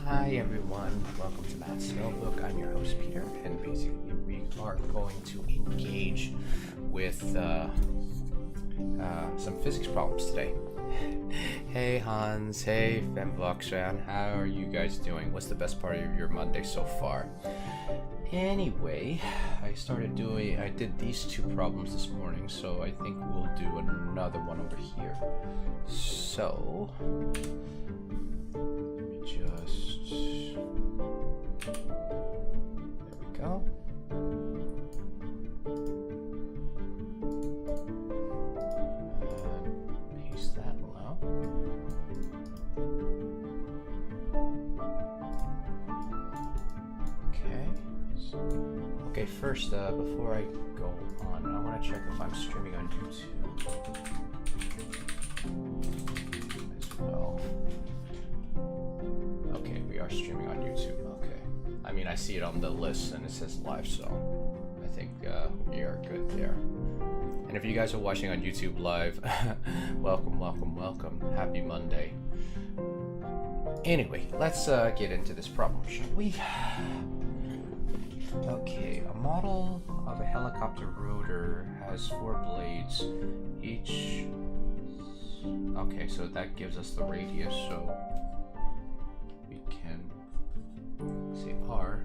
Hi everyone, welcome to MathSpellBook. I'm your host Peter, and basically we are going to engage with some physics problems today. Hey Hans, hey Femvoxan, how are you guys doing? What's the best part of your Monday so far? Anyway, I did these two problems this morning, so I think we'll do another one over here. So, let me just, there we go. And paste that below. Okay, first, before I go on, I want to check if I'm streaming on YouTube as well. Okay, we are streaming on YouTube, okay. I mean, I see it on the list and it says live, so I think we are good there. And if you guys are watching on YouTube live, welcome, welcome, welcome. Happy Monday. Anyway, let's get into this problem, shall we? Okay, a model of a helicopter rotor has 4 blades, each... Okay, so that gives us the radius, so we can say R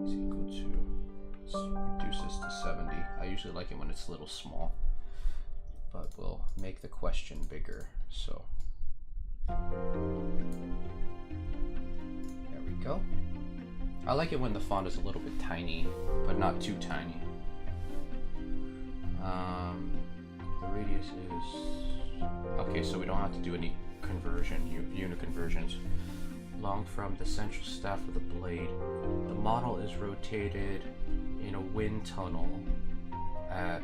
is equal to, let's reduce this to 70. I usually like it when it's a little small, but we'll make the question bigger, so there we go. I like it when the font is a little bit tiny, but not too tiny. The radius is... Okay, so we don't have to do any conversion, unit conversions. Long from the central staff of the blade. The model is rotated in a wind tunnel at...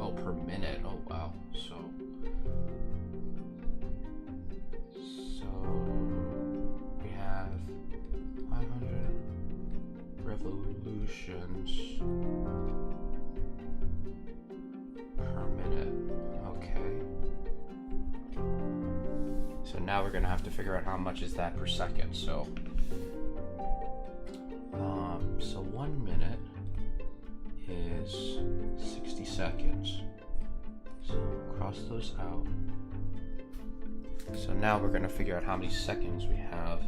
Oh, per minute. Oh, wow. So we have 500 revolutions per minute. Okay. So now we're gonna have to figure out how much is that per second. So 1 minute is 60 seconds. So cross those out. So now we're gonna figure out how many seconds we have.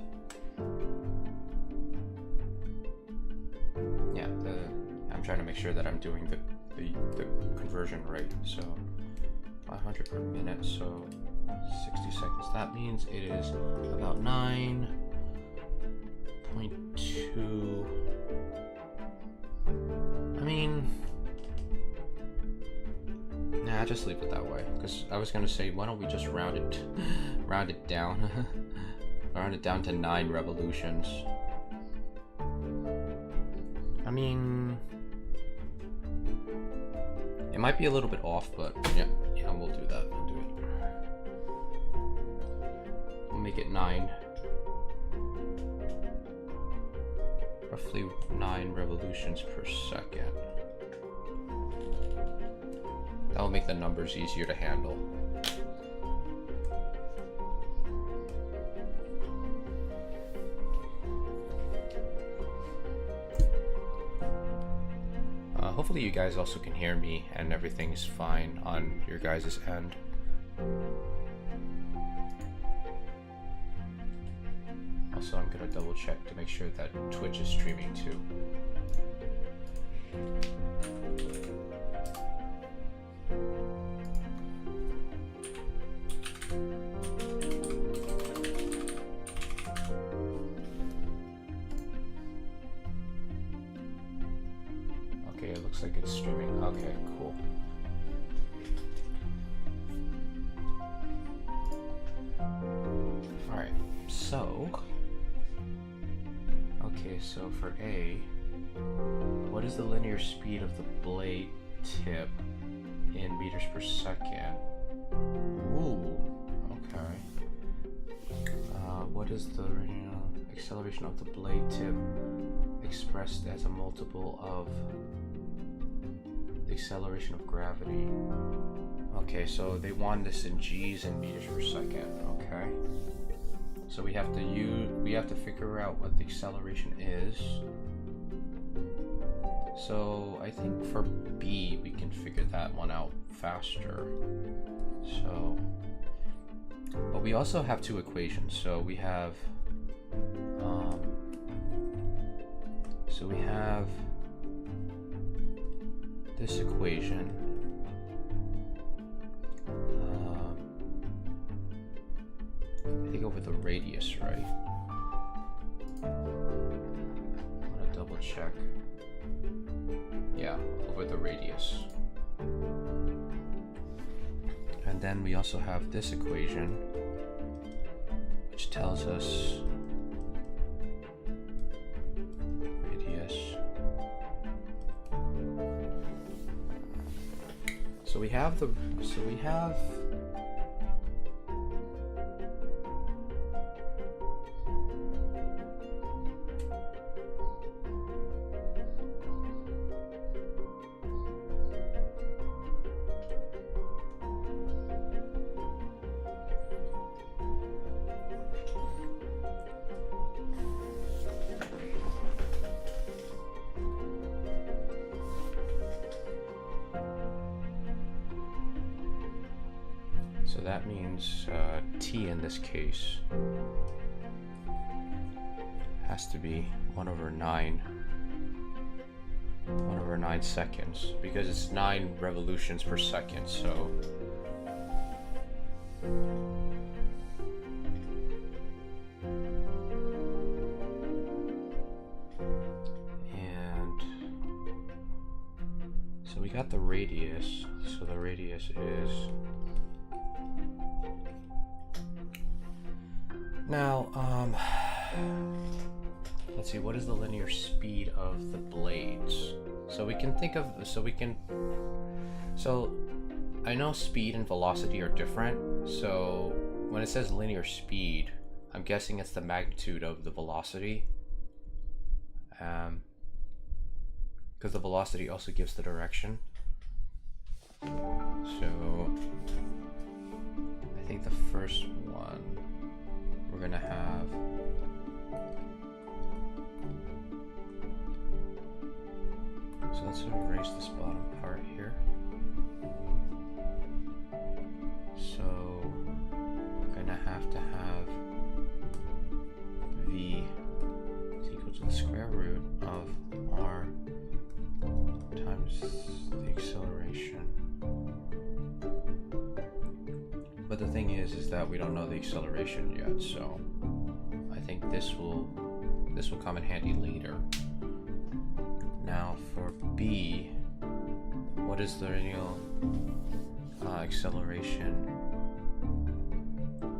Yeah, I'm trying to make sure that I'm doing the conversion right. So 500 per minute, so 60 seconds. That means it is about 9.2. I mean, nah, just leave it that way. Because I was gonna say, why don't we just round it down, round it down to 9 revolutions. I mean, it might be a little bit off, but yeah, we'll do that. We'll do it. We'll make it 9. Roughly 9 revolutions per second. That will make the numbers easier to handle. Hopefully you guys also can hear me and everything is fine on your guys' end. Also, I'm gonna double check to make sure that Twitch is streaming too. Okay, it looks like it's streaming. Okay, cool. Alright, so... Okay, so for A, what is the linear speed of the blade tip in meters per second? Ooh, okay. What is the acceleration of the blade tip expressed as a multiple of the acceleration of gravity? Okay, so they want this in G's and meters per second, okay. So we have to figure out what the acceleration is. So I think for B we can figure that one out faster. So, but we also have two equations. So we have this equation. I think over the radius, right? I want to double check. Yeah, over the radius. And then we also have this equation, which tells us radius. So we have so that means t in this case has to be 1/9 seconds, because it's 9 revolutions per second. So we got the radius. So the radius is now let's see, what is the linear speed of the blades? So we can think of, so I know speed and velocity are different. So when it says linear speed, I'm guessing it's the magnitude of the velocity, because the velocity also gives the direction. So I think the first one we're gonna have so let's erase this bottom part here. So we're gonna have to have v is equal to the square root of r times the acceleration. But the thing is that we don't know the acceleration yet, so I think this will come in handy later. Now for B, what is the real acceleration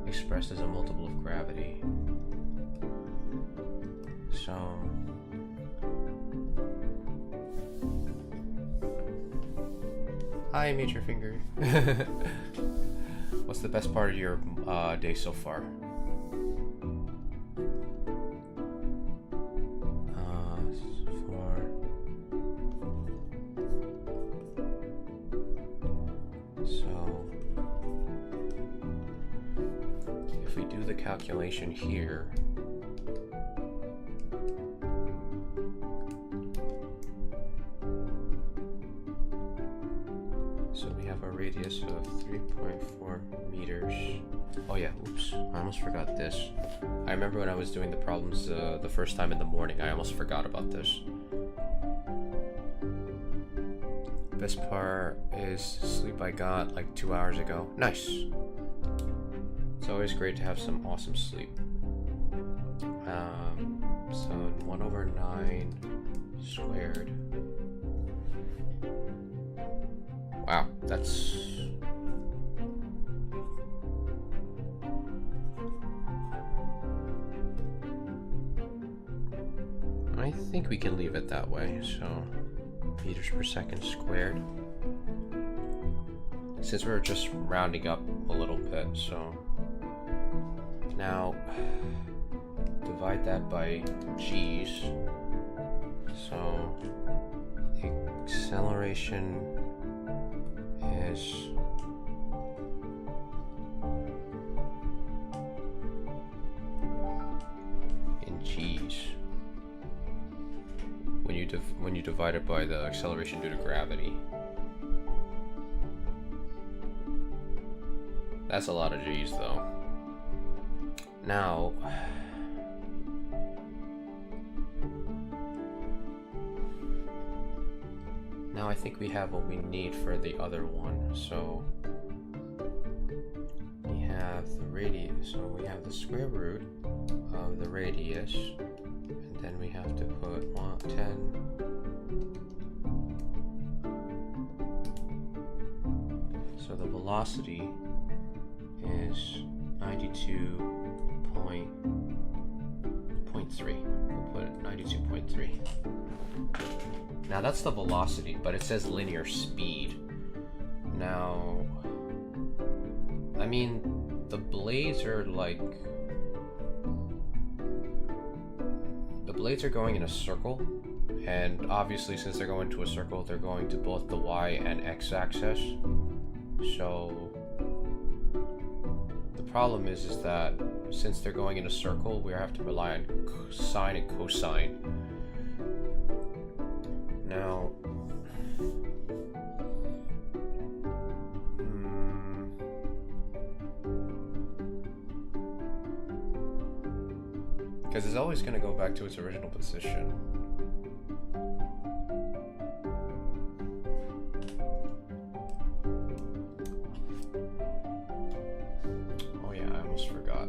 expressed as a multiple of gravity? So hi, Meet Your Finger. What's the best part of your day so far? So if we do the calculation here, so we have a radius of 3.4 meters. Oh yeah, oops, I almost forgot this. I remember when I was doing the problems the first time in the morning, I almost forgot about this. Best part is sleep I got like 2 hours ago. Nice. It's always great to have some awesome sleep. So 1/9 squared. Wow, that's I think we can leave it that way. So meters per second squared. Since we're just rounding up a little bit, so now divide that by g's. So the acceleration is when you divide it by the acceleration due to gravity. That's a lot of G's though. Now, I think we have what we need for the other one. So we have the radius. So we have the square root of the radius, and then we have to put 10. So the velocity is 92.3. We'll put it 92.3. Now that's the velocity, but it says linear speed. Now, I mean, the blades are like... The blades are going in a circle, and obviously since they're going to a circle, they're going to both the y and x axis. So the problem is that since they're going in a circle, we have to rely on sine and cosine. Now, because it's always going to go back to its original position. Oh yeah, I almost forgot.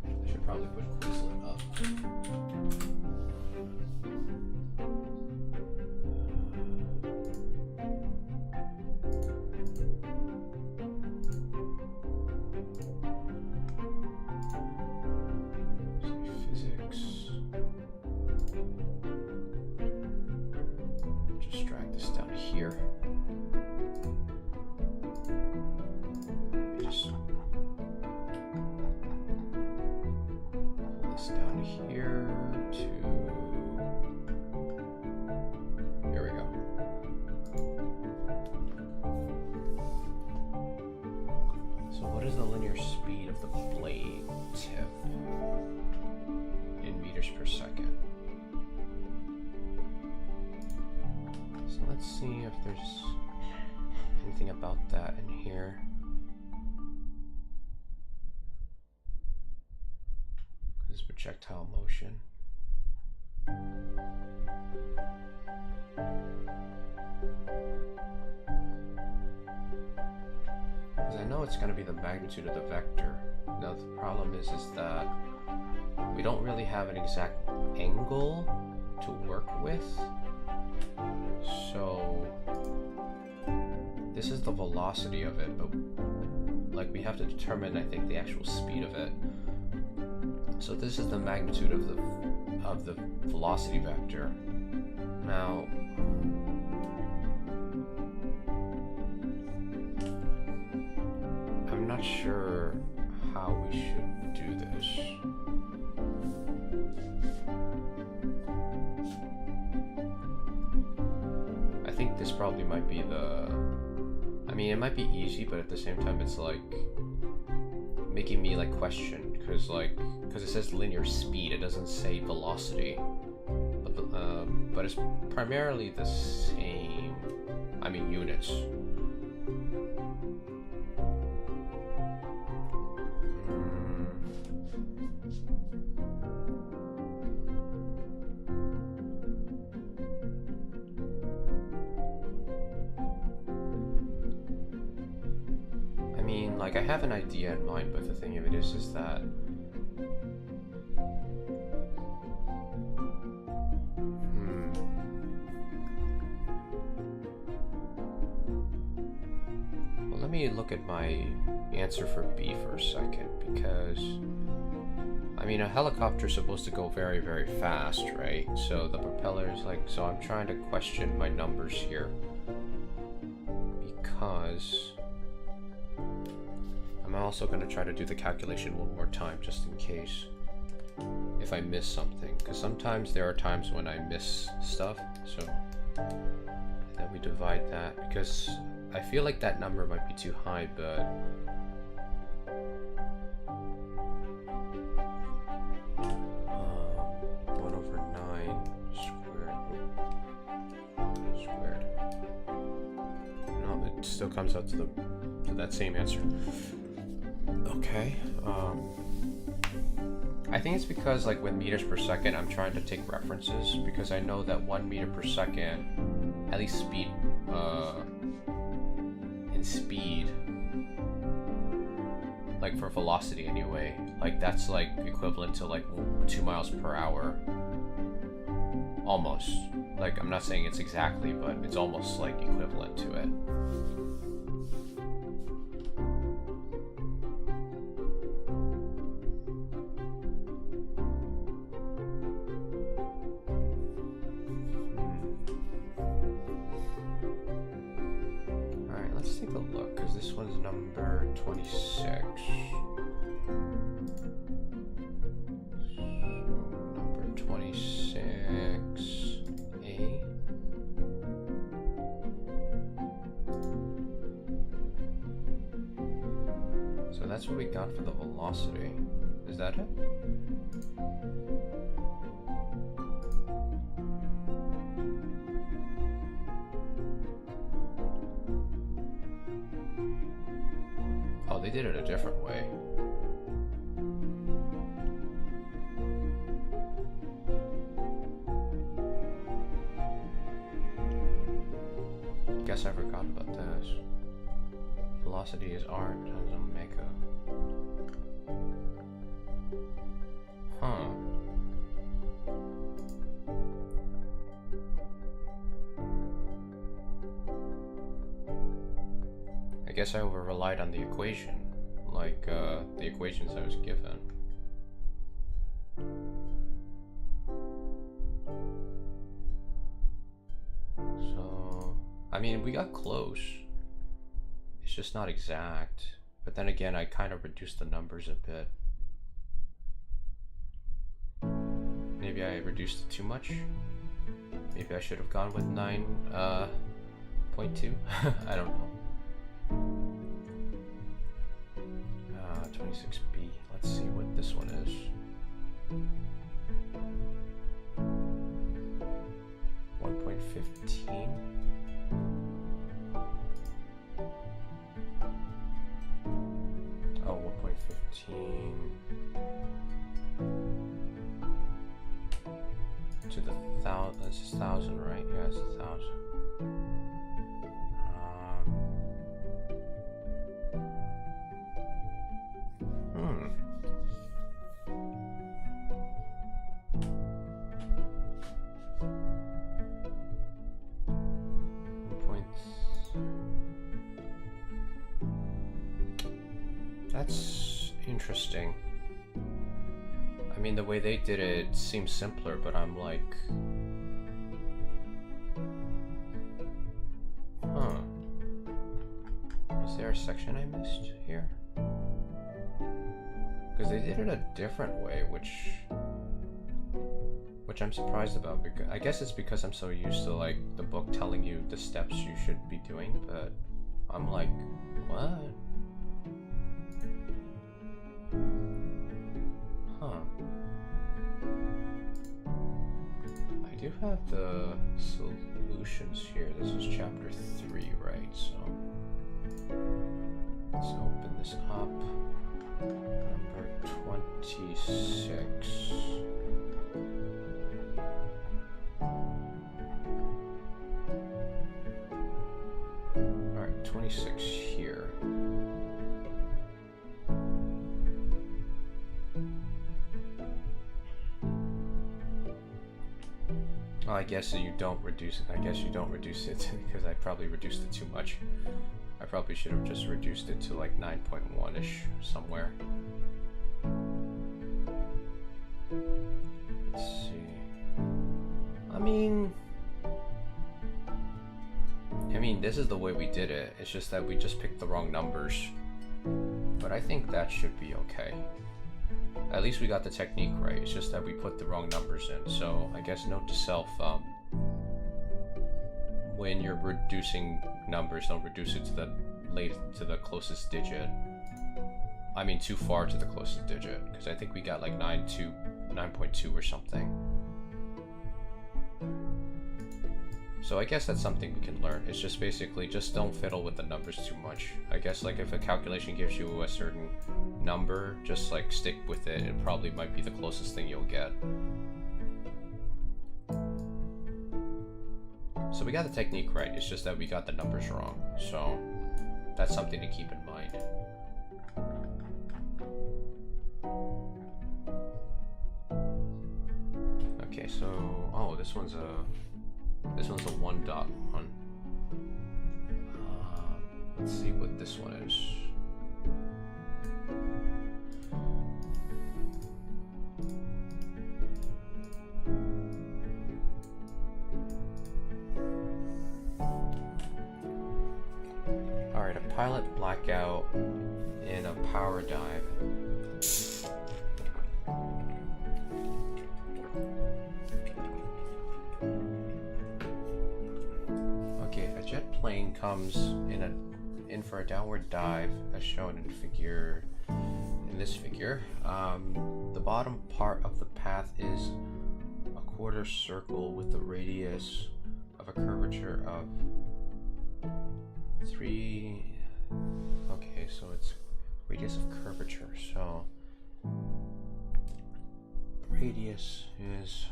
I should probably put Quizlet up. Physics. Just drag this down here. Just pull this down here to... Here we go. So what is the linear speed of the blade tip in meters per second? So let's see if there's anything about that in here. This projectile motion. Because I know it's going to be the magnitude of the vector. Now the problem is that we don't really have an exact angle to work with. So this is the velocity of it, but like we have to determine, I think, the actual speed of it. So this is the magnitude of the velocity vector. Now, I'm not sure how we should do this. I think this probably might be the... I mean, it might be easy, but at the same time, it's like making me like question, because it says linear speed, it doesn't say velocity, but it's primarily the same. I mean, units. Like, I have an idea in mind, but the thing of it is that well, let me look at my answer for B for a second, because I mean, a helicopter is supposed to go very, very fast, right? So the propeller is like, so I'm trying to question my numbers here, because I'm also going to try to do the calculation one more time, just in case if I miss something, because sometimes there are times when I miss stuff. So then we divide that, because I feel like that number might be too high, but still comes out to that same answer. Okay. I think it's because like with meters per second, I'm trying to take references because I know that 1 meter per second, at least speed, in speed, like for velocity anyway, like that's like equivalent to like 2 miles per hour. Almost. Like, I'm not saying it's exactly, but it's almost like equivalent to it. Alright, let's take a look, because this one's number 26. Number 26A. So that's what we got for the velocity. Is that it? Oh, they did it a different way. Guess I forgot about this. Velocity is r times omega. Huh. I guess I over relied on the equation, like the equations I was given. So, I mean, we got close. It's just not exact. But then again, I kind of reduced the numbers a bit. Maybe I reduced it too much. Maybe I should have gone with 9.2. I don't know. 26B. Let's see what this one is. 1.15. Oh, 1.15 to the thousand. This is 1,000, right? Yeah, it's 1,000. That's interesting. I mean, the way they did it seems simpler, but I'm like, huh. Is there a section I missed here? Because they did it a different way, which I'm surprised about. Because I guess it's because I'm so used to like the book telling you the steps you should be doing, but I'm like, what? Huh. I do have the solutions here. This is chapter 3, right? So let's open this up. Number 26. Alright, 26 here. Well, I guess you don't reduce it. I guess you don't reduce it because I probably reduced it too much. I probably should have just reduced it to like 9.1-ish somewhere. Let's see. I mean, this is the way we did it. It's just that we just picked the wrong numbers. But I think that should be okay. At least we got the technique right. It's just that we put the wrong numbers in. So I guess note to self, when you're reducing numbers, don't reduce it to the closest digit. I mean, too far to the closest digit, because I think we got like 9.2 or something. So I guess that's something we can learn. It's just basically just don't fiddle with the numbers too much. I guess like if a calculation gives you a certain number, just like stick with it. It probably might be the closest thing you'll get. So we got the technique right. It's just that we got the numbers wrong. So that's something to keep in mind. Okay, so this one's a 1.1. Let's see what this one is. Alright, a pilot blackout in a power dive. Okay, a jet plane comes in for a downward dive as shown in this figure. The bottom part of the path is a quarter circle with a radius of a curvature of 3. Okay, so it's radius of curvature. So radius is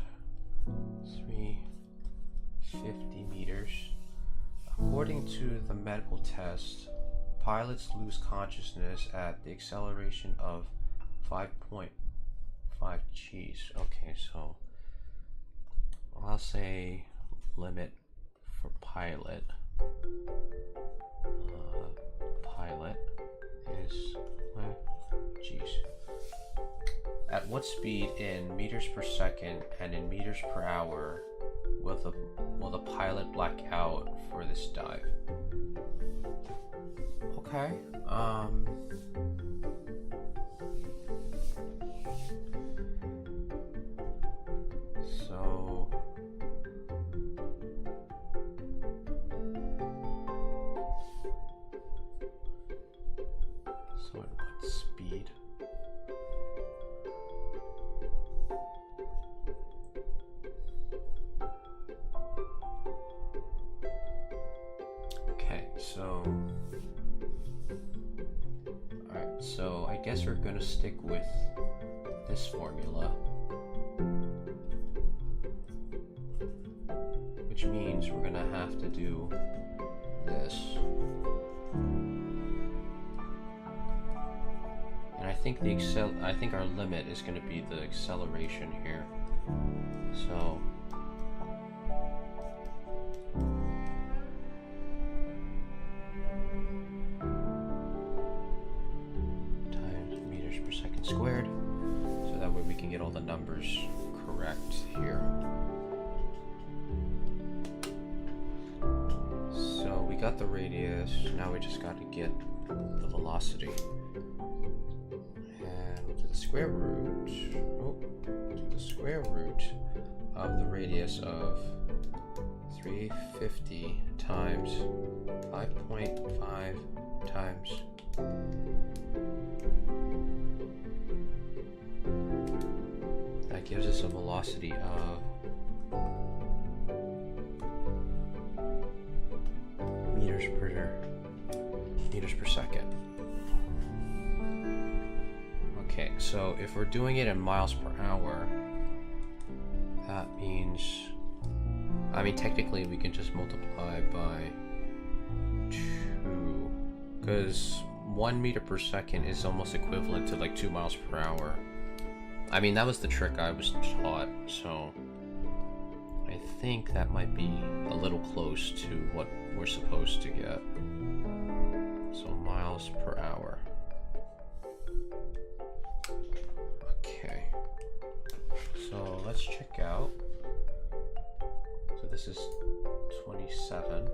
350 meters. According to the medical test, pilots lose consciousness at the acceleration of 5.5 g's. Okay, so I'll say limit for pilot. Pilot is g's. At what speed in meters per second and in meters per hour will the pilot black out for this dive? Okay. So at what speed? Okay, so alright, so I guess we're gonna stick with this formula, which means we're gonna have to do this. And I think I think our limit is going to be the acceleration here. So times meters per second squared. So that way we can get all the numbers correct here. So we got the radius. Now we just got to get the velocity. The square root of the radius of 350 times 5.5 times that gives us a velocity of meters per second. Okay, so if we're doing it in miles per hour, that means, I mean, technically we can just multiply by 2, because 1 meter per second is almost equivalent to like 2 miles per hour. I mean, that was the trick I was taught, so I think that might be a little close to what we're supposed to get. So miles per hour. Okay, so let's check out. So this is 27.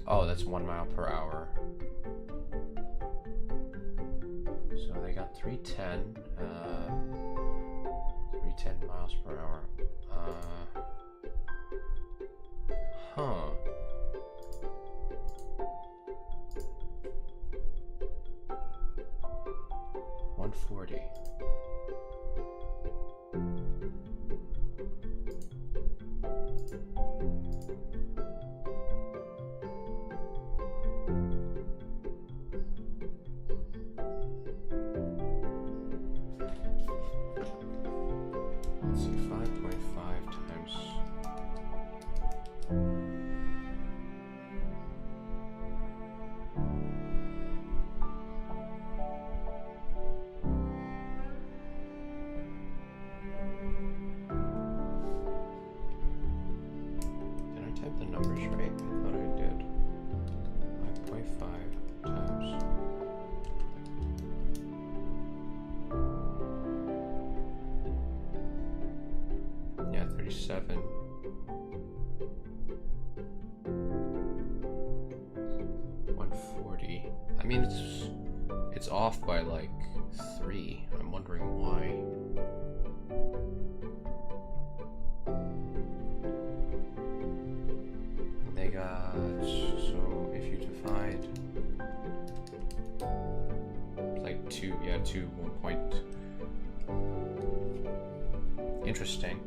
Oh, that's 1 mile per hour. So they got 310. 310 miles per hour. 7. I mean, it's off by like 3. I'm wondering why. They got, so if you divide, it's like 2, yeah, 2, 1 point. Interesting.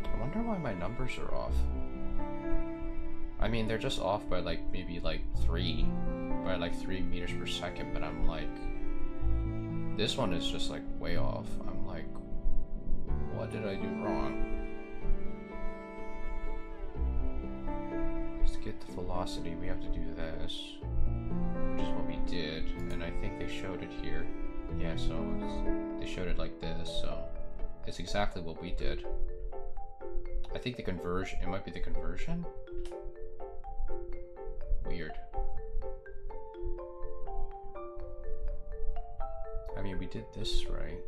I wonder why my numbers are off. I mean, they're just off by like maybe like 3 meters per second, but I'm like, this one is just like way off. I'm like, what did I do wrong? Just to get the velocity, we have to do this, which is what we did, and I think they showed it here. Yeah, so they showed it like this, so it's exactly what we did. I think the conversion, it might be the conversion? Weird. I mean, we did this right.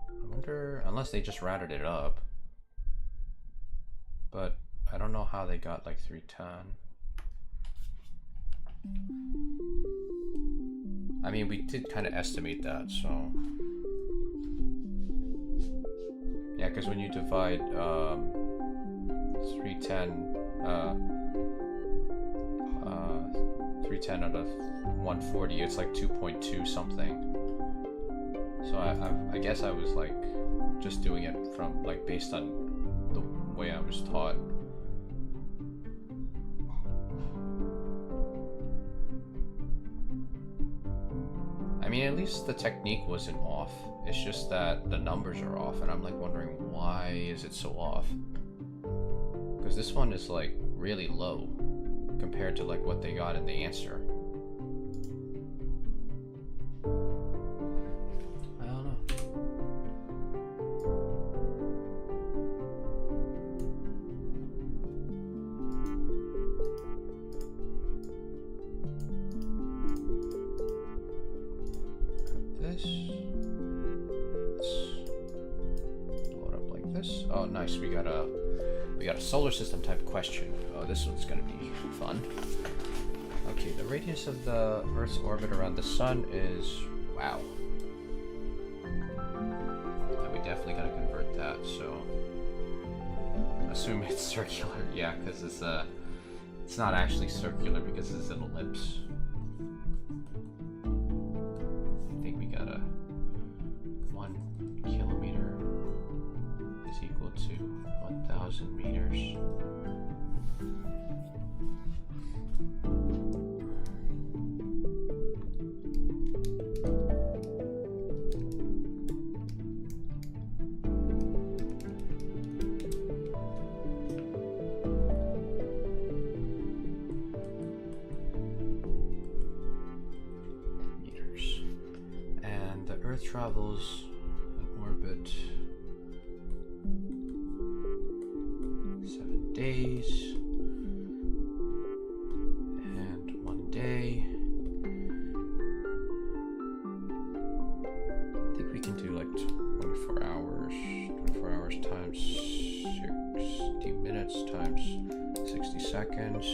I wonder, unless they just rounded it up. But I don't know how they got like 310. I mean, we did kind of estimate that, so. Yeah, because when you divide 310 out of 140, it's like 2.2 something. So I guess I was like just doing it from like based on the way I was taught. I mean, at least the technique wasn't off. It's just that the numbers are off, and I'm like wondering why is it so off? Because this one is like really low compared to like what they got in the answer. I don't know. Got this. Let's load up like this. Oh, nice. We got a solar system type question. Oh, this one's gonna be fun. Okay, the radius of the Earth's orbit around the sun is, wow. And we definitely gotta convert that, so assume it's circular, yeah, because it's not actually circular because it's an ellipse. I think we got a 1 kilometer is equal to 1,000 meters. Earth travels an orbit 7 days and 1 day. I think we can do like 24 hours. 24 hours times 60 minutes times 60 seconds.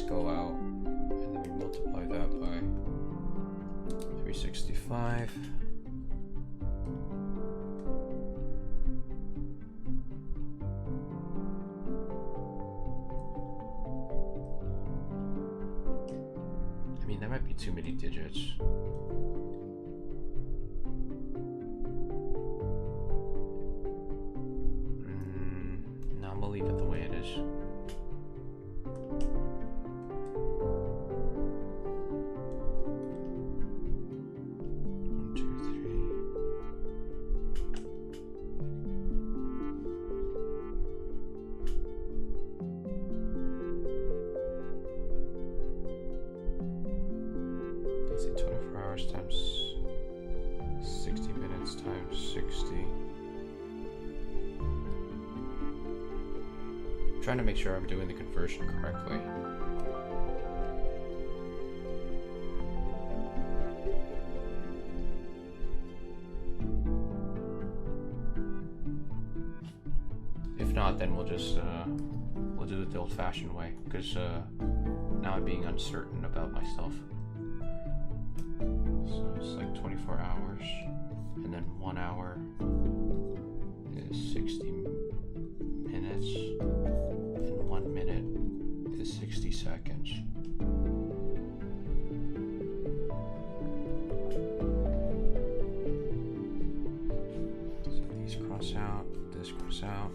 Go out, and then we multiply that by 365. I mean, that might be too many digits. No, I'm gonna leave it the way it is. Times 60 minutes times 60. trying to make sure I'm doing the conversion correctly. If not, then we'll just we'll do it the old-fashioned way, because now I'm being uncertain about myself. So it's like 24 hours, and then 1 hour is 60 minutes, and 1 minute is 60 seconds. So these cross out, this cross out.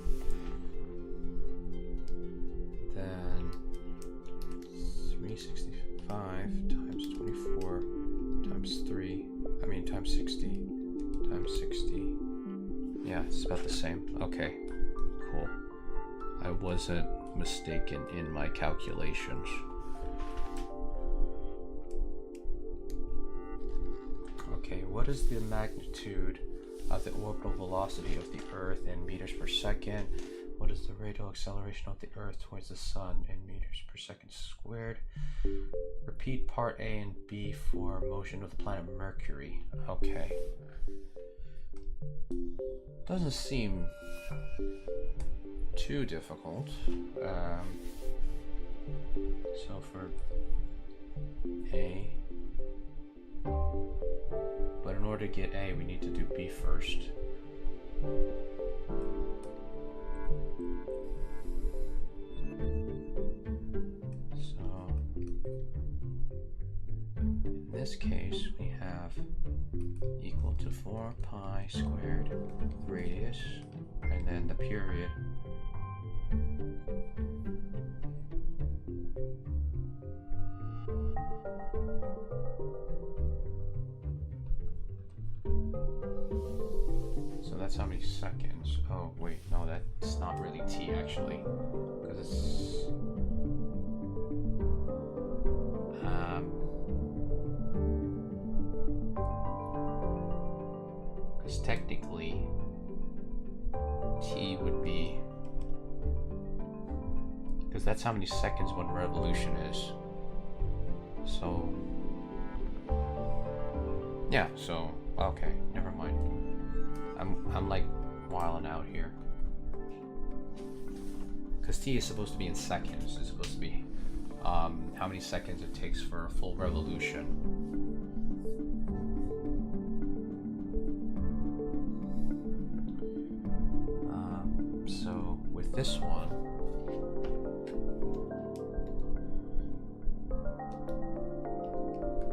Then 365 times 24 times 3, times 60 times 60. Yeah, it's about the same. Okay, cool. I wasn't mistaken in my calculations. Okay, what is the magnitude of the orbital velocity of the Earth in meters per second? What is the radial acceleration of the Earth towards the Sun in meters per second squared? Repeat part A and B for motion of the planet Mercury. Okay. Doesn't seem too difficult. So for A, but in order to get A, we need to do B first. So in this case, we have equal to 4 pi squared radius, and then the period. So that's how many seconds. Oh wait, no, that's not really t actually, because it's because technically t would be, because that's how many seconds one revolution is. So yeah, so okay, never mind. I'm like wilding out here, because t is supposed to be in seconds. It's supposed to be how many seconds it takes for a full revolution. So with this one,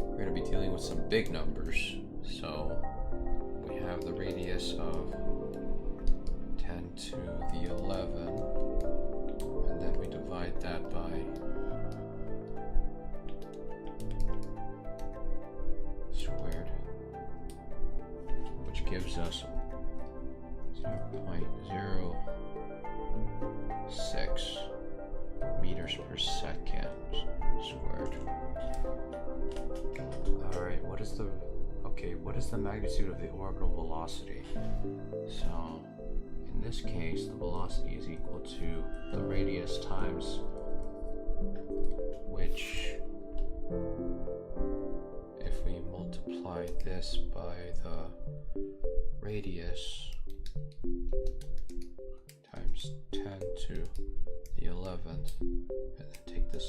we're going to be dealing with some big numbers. So we have the radius of 10 to the 11, and then we divide that by squared, which gives us 0.06 meters per second squared. Alright, what is the magnitude of the orbital velocity? So in this case, the velocity is equal to the radius times, which, if we multiply this by the radius times 10 to the 11th, and then take this,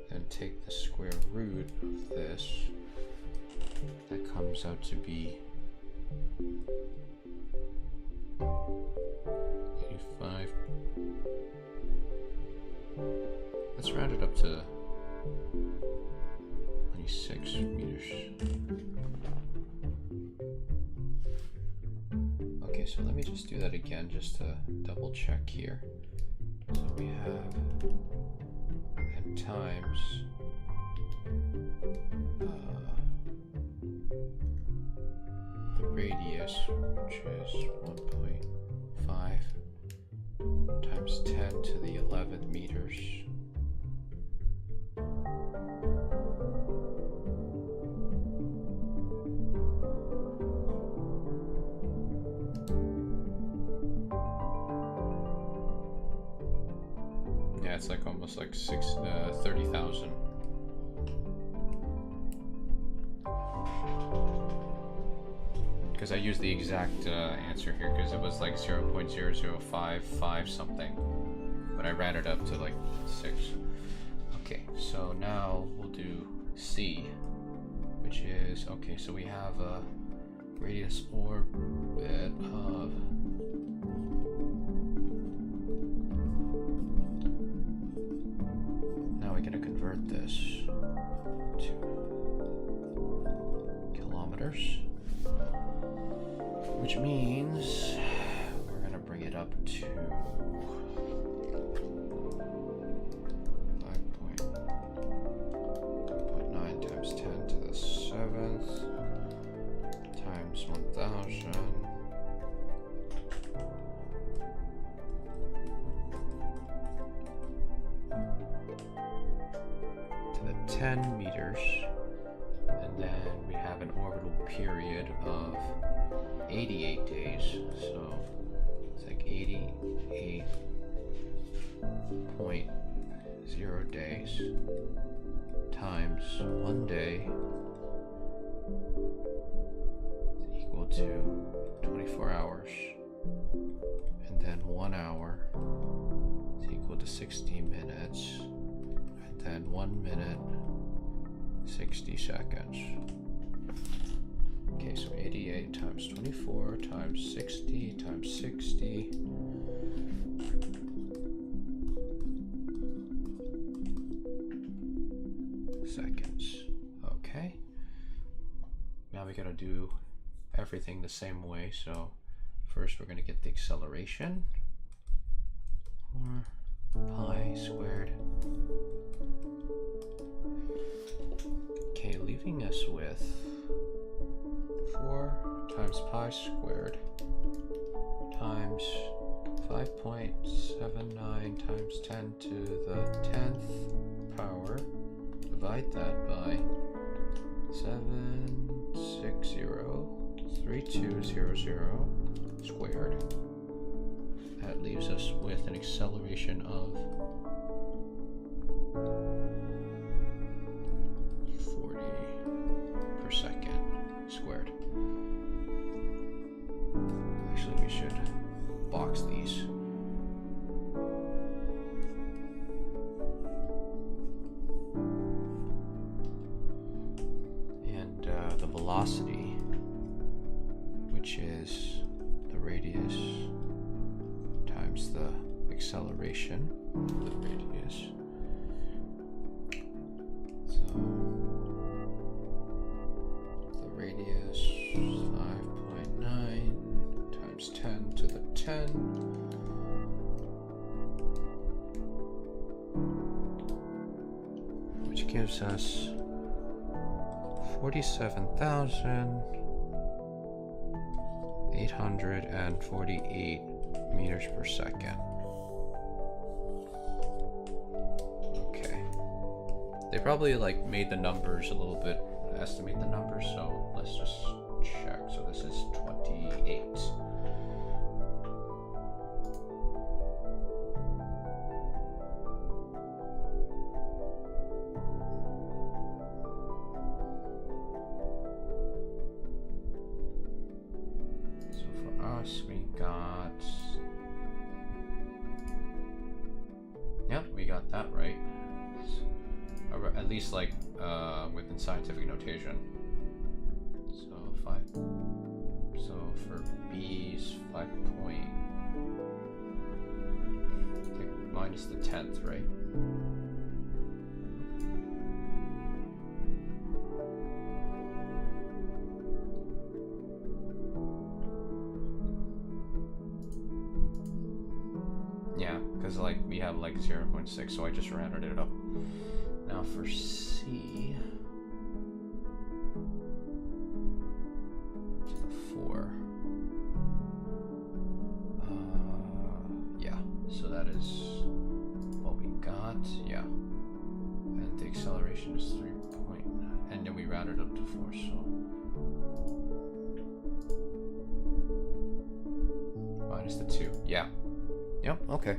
then take the square root of this, that comes out to be 85. Let's round it up to 26 meters. Okay, so let me just do that again just to double check here. So we have n times the radius, which is 1.5 times 10 to the 11th meters. it's like almost like 30,000. Because I used the exact answer here because it was like 0.0055 something, but I ran it up to like 6. Okay, so now we'll do C, which is, okay, so we have a radius orbit of now we're going to convert this to kilometers, which means we're going to bring it up to 5.9 times 10 to the 7th times 1,000 to the 10 meters, and then we have an orbital period of 88 days, so it's like 88.0 days times 1 day is equal to 24 hours, and then 1 hour is equal to 60 minutes, and then 1 minute 60 seconds. Okay, so 88 times 24 times 60 times 60 seconds. Okay. Now we gotta do everything the same way. So first we're gonna get the acceleration, or pi squared. Okay, leaving us with 4 times pi squared times 5.79 times 10 to the 10th power. Divide that by 7603200 squared. That leaves us with an acceleration of 40 per second squared. Actually, we should box these. And the velocity, which is the radius times the acceleration of the radius. So the radius 5.9 times 10 to the 10 which gives us 47,848 meters per second. Okay. They probably like made the numbers a little bit, estimate the numbers, so let's just check. So this is 28. We got, yeah, we got that right. At least like within scientific notation. So for B's 5 point, like minus the 10th, right? Like we have like 0.6, so I just rounded it up. Now for C to the 4, yeah, so that is what we got, yeah, and the acceleration is 3 point, and then we rounded up to 4, so minus the 2, yeah, yep, okay.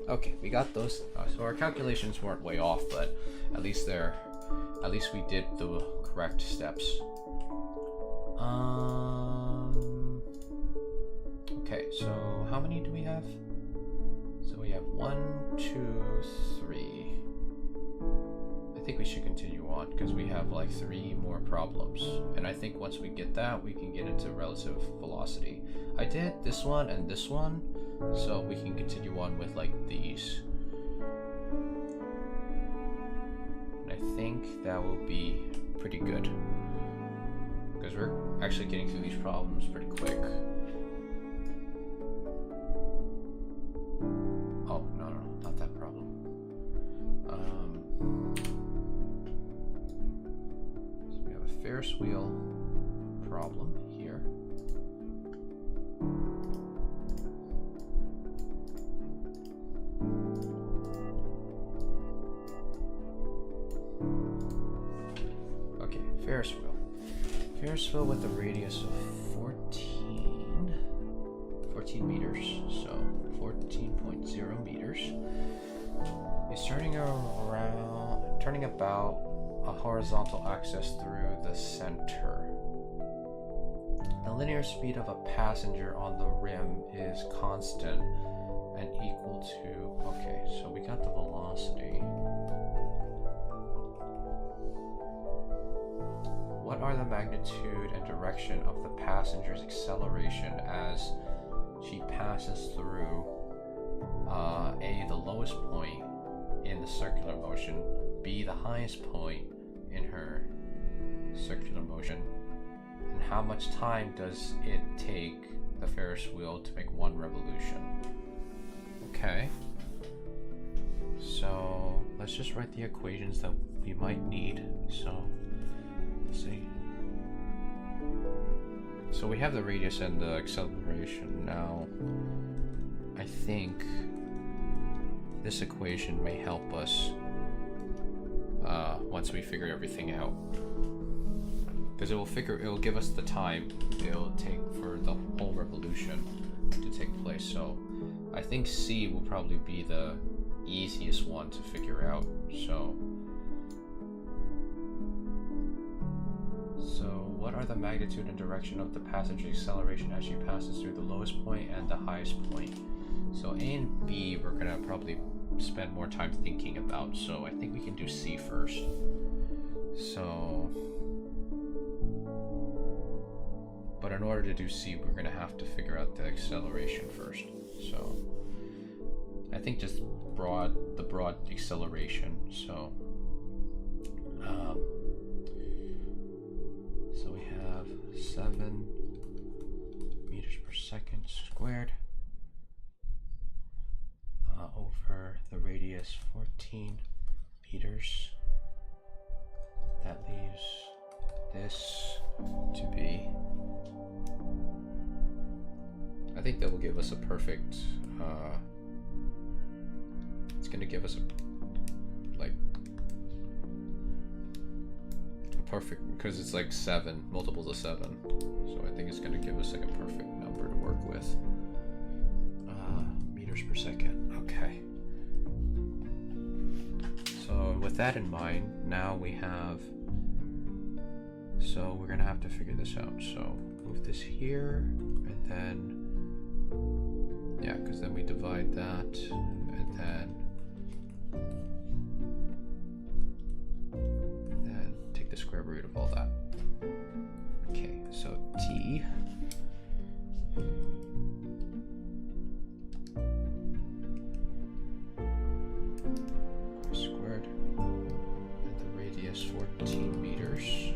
Okay, we got those. So our calculations weren't way off, but at least we did the correct steps. Okay, so how many do we have? So we have 1, 2, 3. I think we should continue on because we have like 3 more problems. And I think once we get that, we can get into relative velocity. I did this one and this one, so we can continue on with like these. And I think that will be pretty good because we're actually getting through these problems pretty quick. Oh, no, not that problem. So we have a Ferris wheel problem here. Okay, Ferris wheel. Ferris wheel with a radius of 14 meters, so 14.0 meters. Is turning about a horizontal axis through the center. The linear speed of a passenger on the rim is constant and equal to, okay, so we got the velocity. What are the magnitude and direction of the passenger's acceleration as she passes through A, the lowest point in the circular motion, B, the highest point in her circular motion, and how much time does it take the Ferris wheel to make 1 revolution? Okay, so let's just write the equations that we might need. So let's see. So we have the radius and the acceleration now. I think this equation may help us once we figure everything out, because it will give us the time it'll take for the whole revolution to take place. So I think C will probably be the easiest one to figure out. So what are the magnitude and direction of the passenger's acceleration as she passes through the lowest point and the highest point? So A and B we're gonna probably spend more time thinking about, so I think we can do C first. So, but in order to do C, we're gonna have to figure out the acceleration first. So I think just the broad acceleration. So so we have 7 meters per second squared over the radius 14 meters. That leaves this to be, I think that will give us a perfect, it's going to give us a perfect, because it's like 7 multiples of 7, so I think it's going to give us like a perfect number to work with. Meters per second. Okay, so with that in mind, now we have, so we're gonna have to figure this out. So move this here, and then, yeah, because then we divide that, and then take the square root of all that. Okay, so T squared, and the radius 14 meters.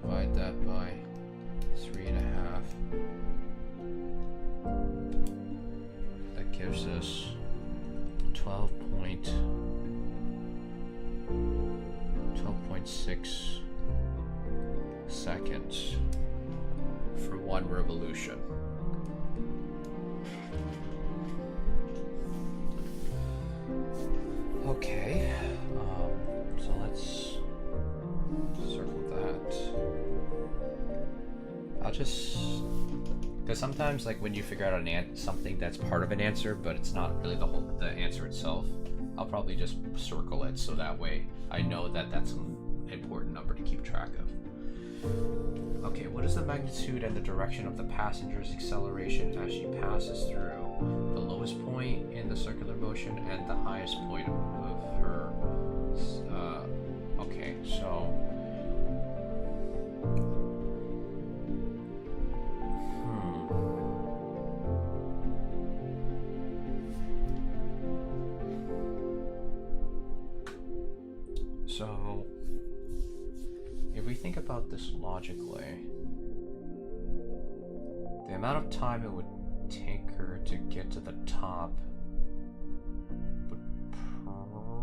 Divide that by 3.5. That gives us 12.6 seconds for 1 revolution. Okay, so let's circle that. I'll just Because sometimes, like when you figure out something that's part of an answer, but it's not really the answer itself, I'll probably just circle it so that way I know that that's an important number to keep track of. Okay, what is the magnitude and the direction of the passenger's acceleration as she passes through the lowest point in the circular motion and the highest point of her? Okay, so. So, if we think about this logically, the amount of time it would take her to get to the top would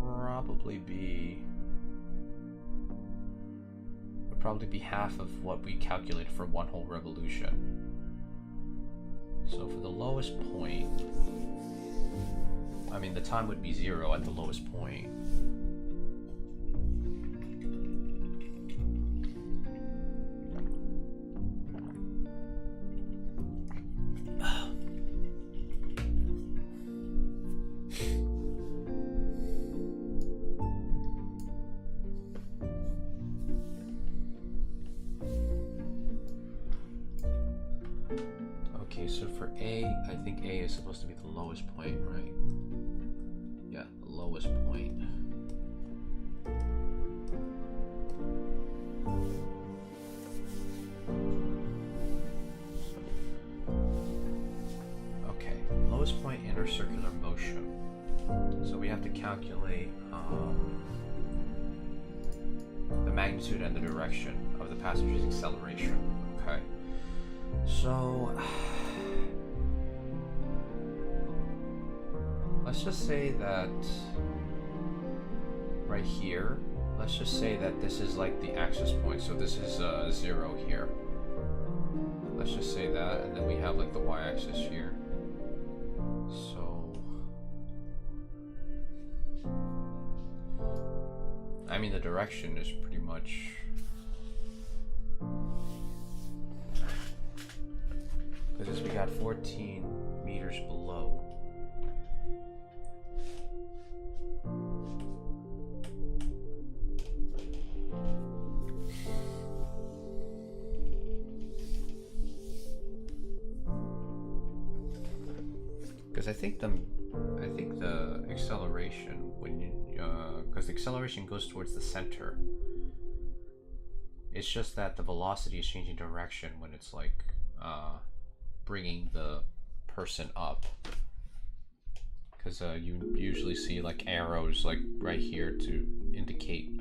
probably be half of what we calculated for one whole revolution. So for the lowest point, I mean the time would be 0 at the lowest point. Okay, so for A, I think A is supposed to be the lowest point, right? Yeah, the lowest point. Okay, lowest point in our circular motion. So we have to calculate the magnitude and the direction of the passenger's acceleration. Okay, so let's just say that right here, let's just say that this is like the axis point. So this is 0 here. Let's just say that, and then we have like the y-axis here. So, I mean the direction is pretty much because we got 14 meters below. Because I think the acceleration when you because the acceleration goes towards the center. It's just that the velocity is changing direction when it's like bringing the person up. Because you usually see like arrows like right here to indicate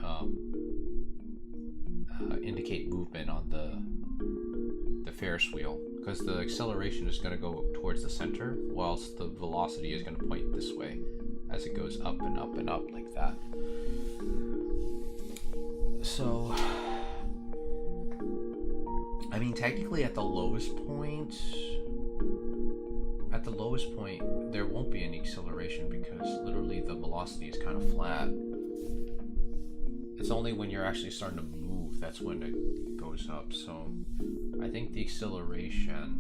indicate movement on the Ferris wheel. Because the acceleration is going to go towards the center, whilst the velocity is going to point this way as it goes up and up and up like that. So, I mean, technically at the lowest point, there won't be any acceleration because literally the velocity is kind of flat. It's only when you're actually starting to move that's when it goes up. So I think the acceleration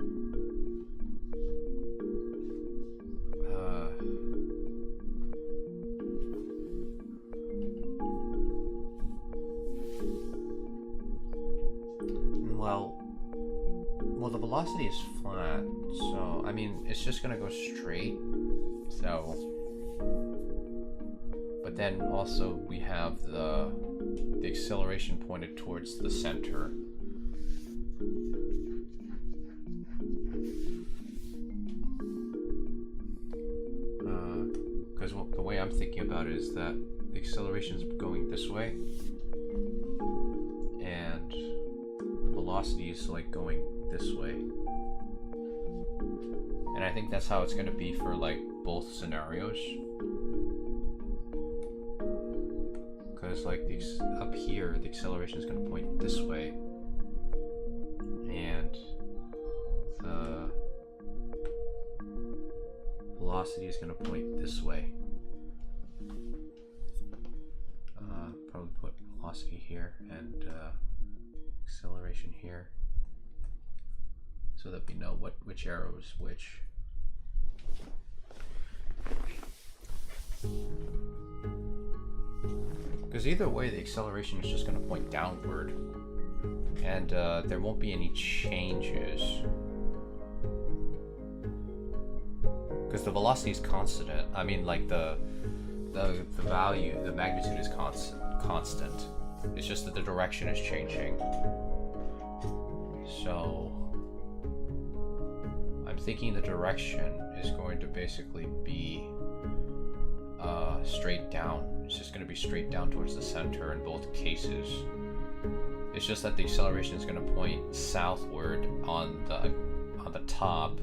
well the velocity is flat, so I mean it's just gonna go straight. So, but then also we have the acceleration pointed towards the center. Because the way I'm thinking about it is that the acceleration is going this way, and the velocity is like going this way. And I think that's how it's going to be for like both scenarios. Because like up here, the acceleration is going to point this way, and the velocity is going to point this way. Probably put velocity here and acceleration here. So so that we know which arrow is which. Because either way, the acceleration is just going to point downward, and there won't be any changes. Because the velocity is constant. I mean, like the value, the magnitude is constant. It's just that the direction is changing. So I'm thinking the direction is going to basically be straight down. It's just going to be straight down towards the center in both cases. It's just that the acceleration is going to point southward on the top.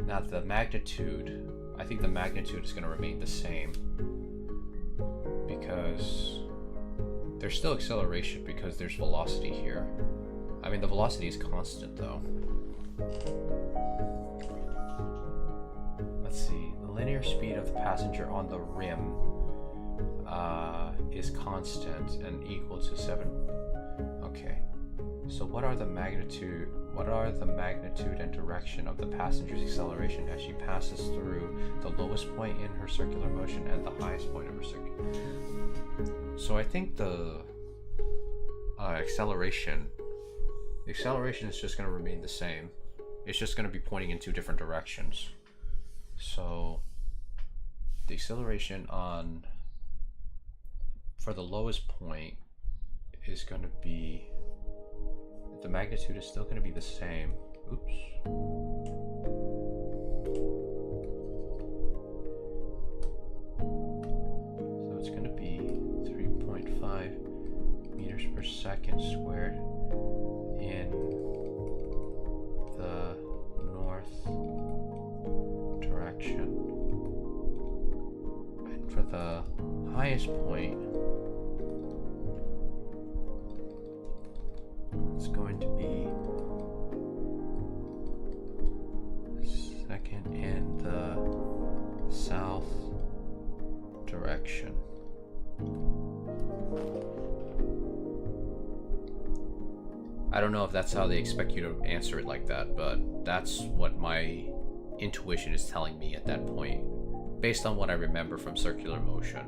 Now the magnitude, I think the magnitude is going to remain the same, because there's still acceleration because there's velocity here. I mean, the velocity is constant though. Let's see, the linear speed of the passenger on the rim is constant and equal to 7. Okay, so what are the magnitude and direction of the passenger's acceleration as she passes through the lowest point in her circular motion and the highest point of her circular? So I think the acceleration is just going to remain the same. It's just going to be pointing in two different directions. So the acceleration for the lowest point is going to be, the magnitude is still going to be the same. Oops. So it's going to be 3.5 meters per second squared in the north direction. And for the highest point, it's going to be second in the south direction. I don't know if that's how they expect you to answer it like that, but that's what my intuition is telling me at that point, based on what I remember from circular motion.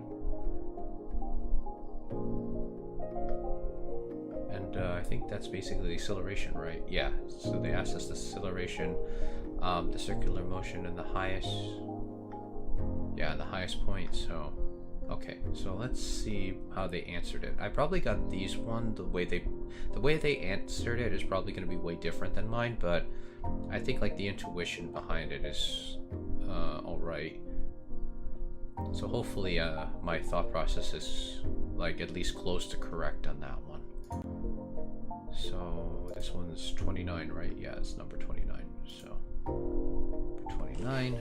I think that's basically the acceleration, right? Yeah, so they asked us the acceleration, the circular motion, and the highest point. So okay, so let's see how they answered it. I probably got these one, the way they answered it is probably going to be way different than mine, but I think like the intuition behind it is all right. So hopefully my thought process is like at least close to correct on that one. So this one's 29, right? Yeah, it's number 29. So for 29,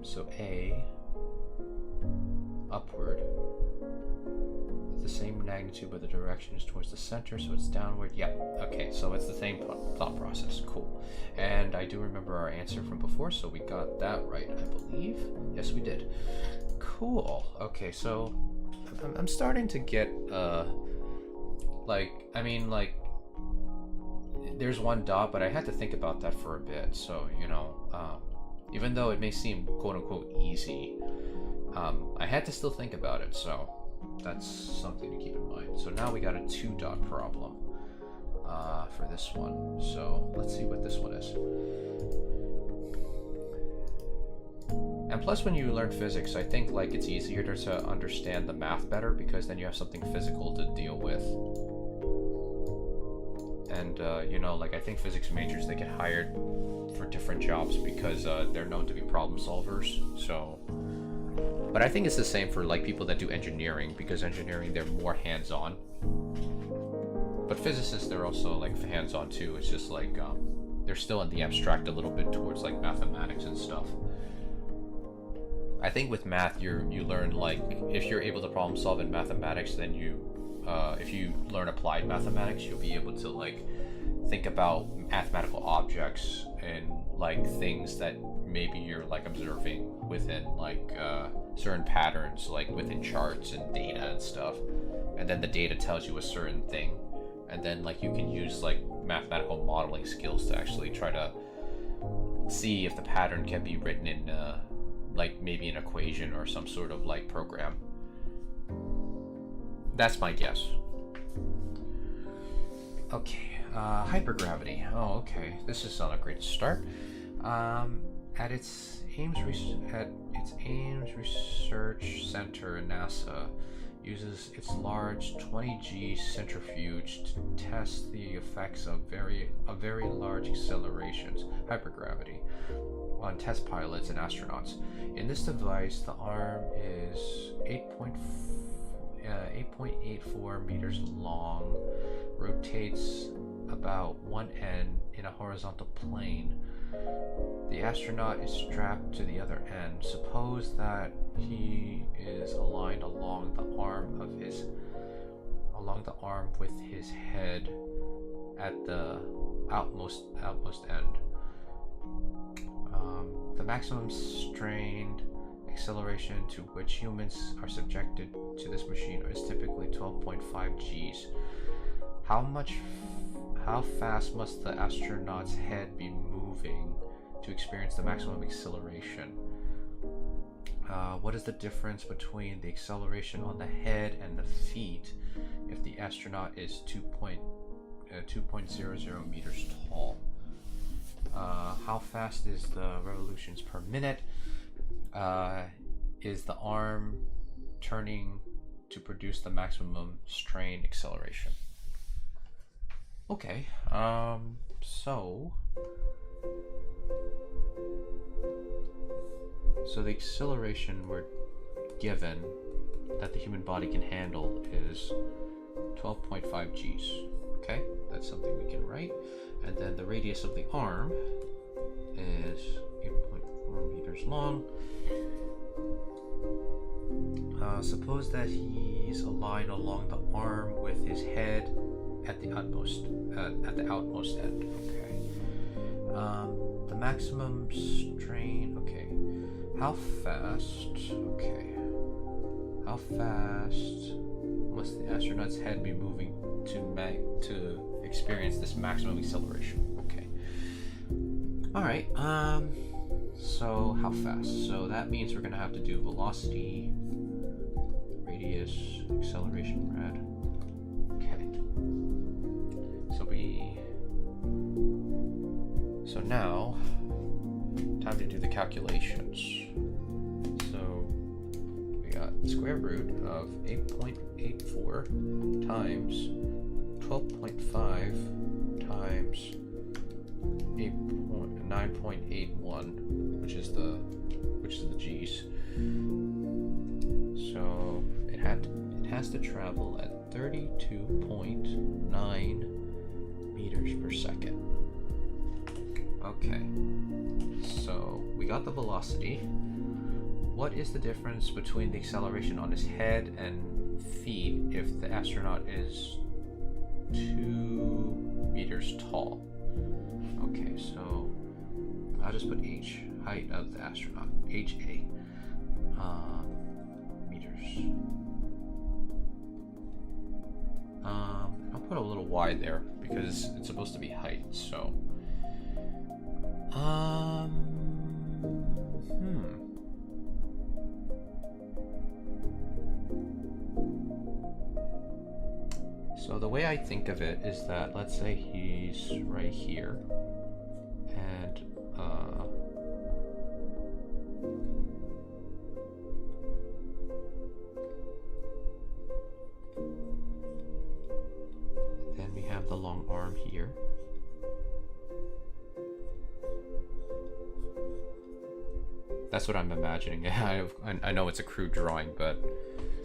so A, upward, the same magnitude but the direction is towards the center, so it's downward. Yep, okay, so it's the same thought process. Cool. And I do remember our answer from before, so we got that right, I believe. Yes, we did. Cool. Okay, so I'm starting to get there's one dot, but I had to think about that for a bit. So even though it may seem quote unquote easy, I had to still think about it. So that's something to keep in mind. So now we got a 2-dot problem for this one. So let's see what this one is. And plus, when you learn physics, I think like it's easier to understand the math better, because then you have something physical to deal with. And like I think physics majors, they get hired for different jobs because they're known to be problem solvers. So, but I think it's the same for like people that do engineering, because engineering, they're more hands-on. But physicists, they're also like hands-on too. It's just like they're still in the abstract a little bit towards like mathematics and stuff. I think with math, you learn, like, if you're able to problem solve in mathematics, then if you learn applied mathematics, you'll be able to like think about mathematical objects and like things that maybe you're like observing within like certain patterns, like within charts and data and stuff, and then the data tells you a certain thing, and then like you can use like mathematical modeling skills to actually try to see if the pattern can be written in like maybe an equation or some sort of like program. That's my guess. Okay, hypergravity. Oh, okay. This is not a great start. At its Ames Research Center in NASA uses its large 20G centrifuge to test the effects of very large accelerations, hypergravity, on test pilots and astronauts. In this device, the arm is 8.84 meters long, rotates about one end in a horizontal plane. The astronaut is strapped to the other end. Suppose that he is aligned along the arm with his head at the outmost end. The maximum strained acceleration to which humans are subjected to this machine is typically 12.5 Gs. How fast must the astronaut's head be moving to experience the maximum acceleration? What is the difference between the acceleration on the head and the feet if the astronaut is 2.00 meters tall? How fast is the revolutions per minute? Is the arm turning to produce the maximum strain acceleration? Okay, so the acceleration we're given that the human body can handle is 12.5 Gs. Okay, that's something we can write. And then the radius of the arm is 8.4 meters long. Suppose that he's aligned along the arm with his head at the outmost end. Okay. The maximum strain. Okay. How fast? Okay. How fast must the astronaut's head be moving to experience this maximum acceleration? Okay. All right. So how fast? So that means we're gonna have to do velocity, radius, acceleration, rad. Okay. So now, time to do the calculations. So we got square root of 8.84 times 12.5 times 9.81, which is the G's. So it has to travel at 32.9 meters per second. Okay, so we got the velocity. What is the difference between the acceleration on his head and feet if the astronaut is 2 meters tall? Okay, so I'll just put H, height of the astronaut, HA, meters. I'll put a little y there because it's supposed to be height, so. So the way I think of it is that, let's say he's right here, and then we have the long arm here. That's what I'm imagining. I know it's a crude drawing, but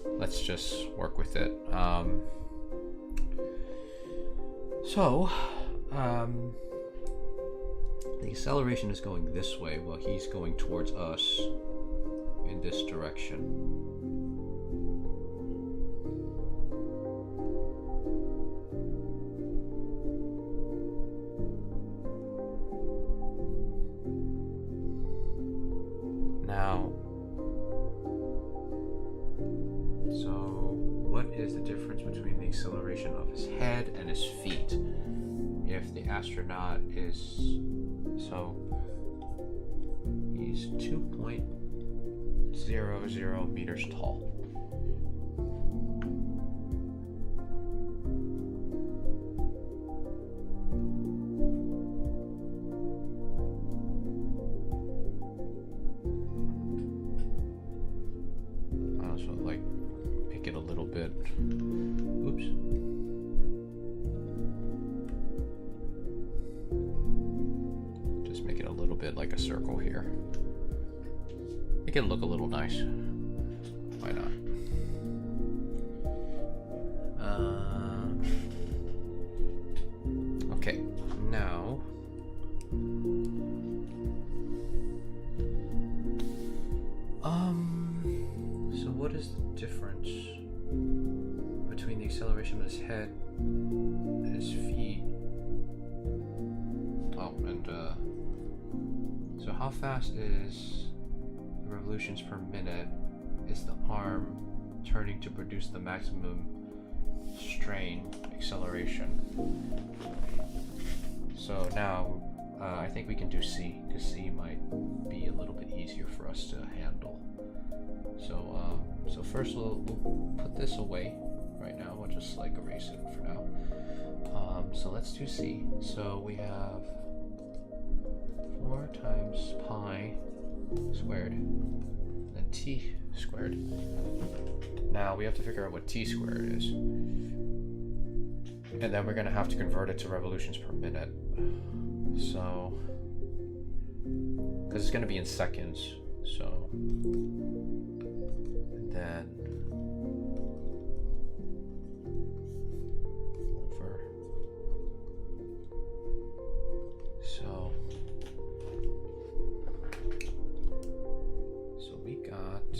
let's just work with it. The acceleration is going this way while he's going towards us in this direction. So, what is the difference between the acceleration of his head and his feet? If the astronaut is... So, he's 2.00 meters tall. So, like, make it a little bit... Oops. Just make it a little bit like a circle here. Make it look a little nice. Why not? Okay, now... So what is the difference between the acceleration of his head and his feet? Oh, and so how fast is the revolutions per minute is the arm turning to produce the maximum strain acceleration? So now I think we can do C, because C might be a little bit easier for us to handle. So first we'll put this away right now. We'll just like erase it for now. So let's do C. So we have 4 times pi squared and t squared. Now we have to figure out what t squared is. And then we're going to have to convert it to revolutions per minute. So, because it's going to be in seconds. So, and then over. So we got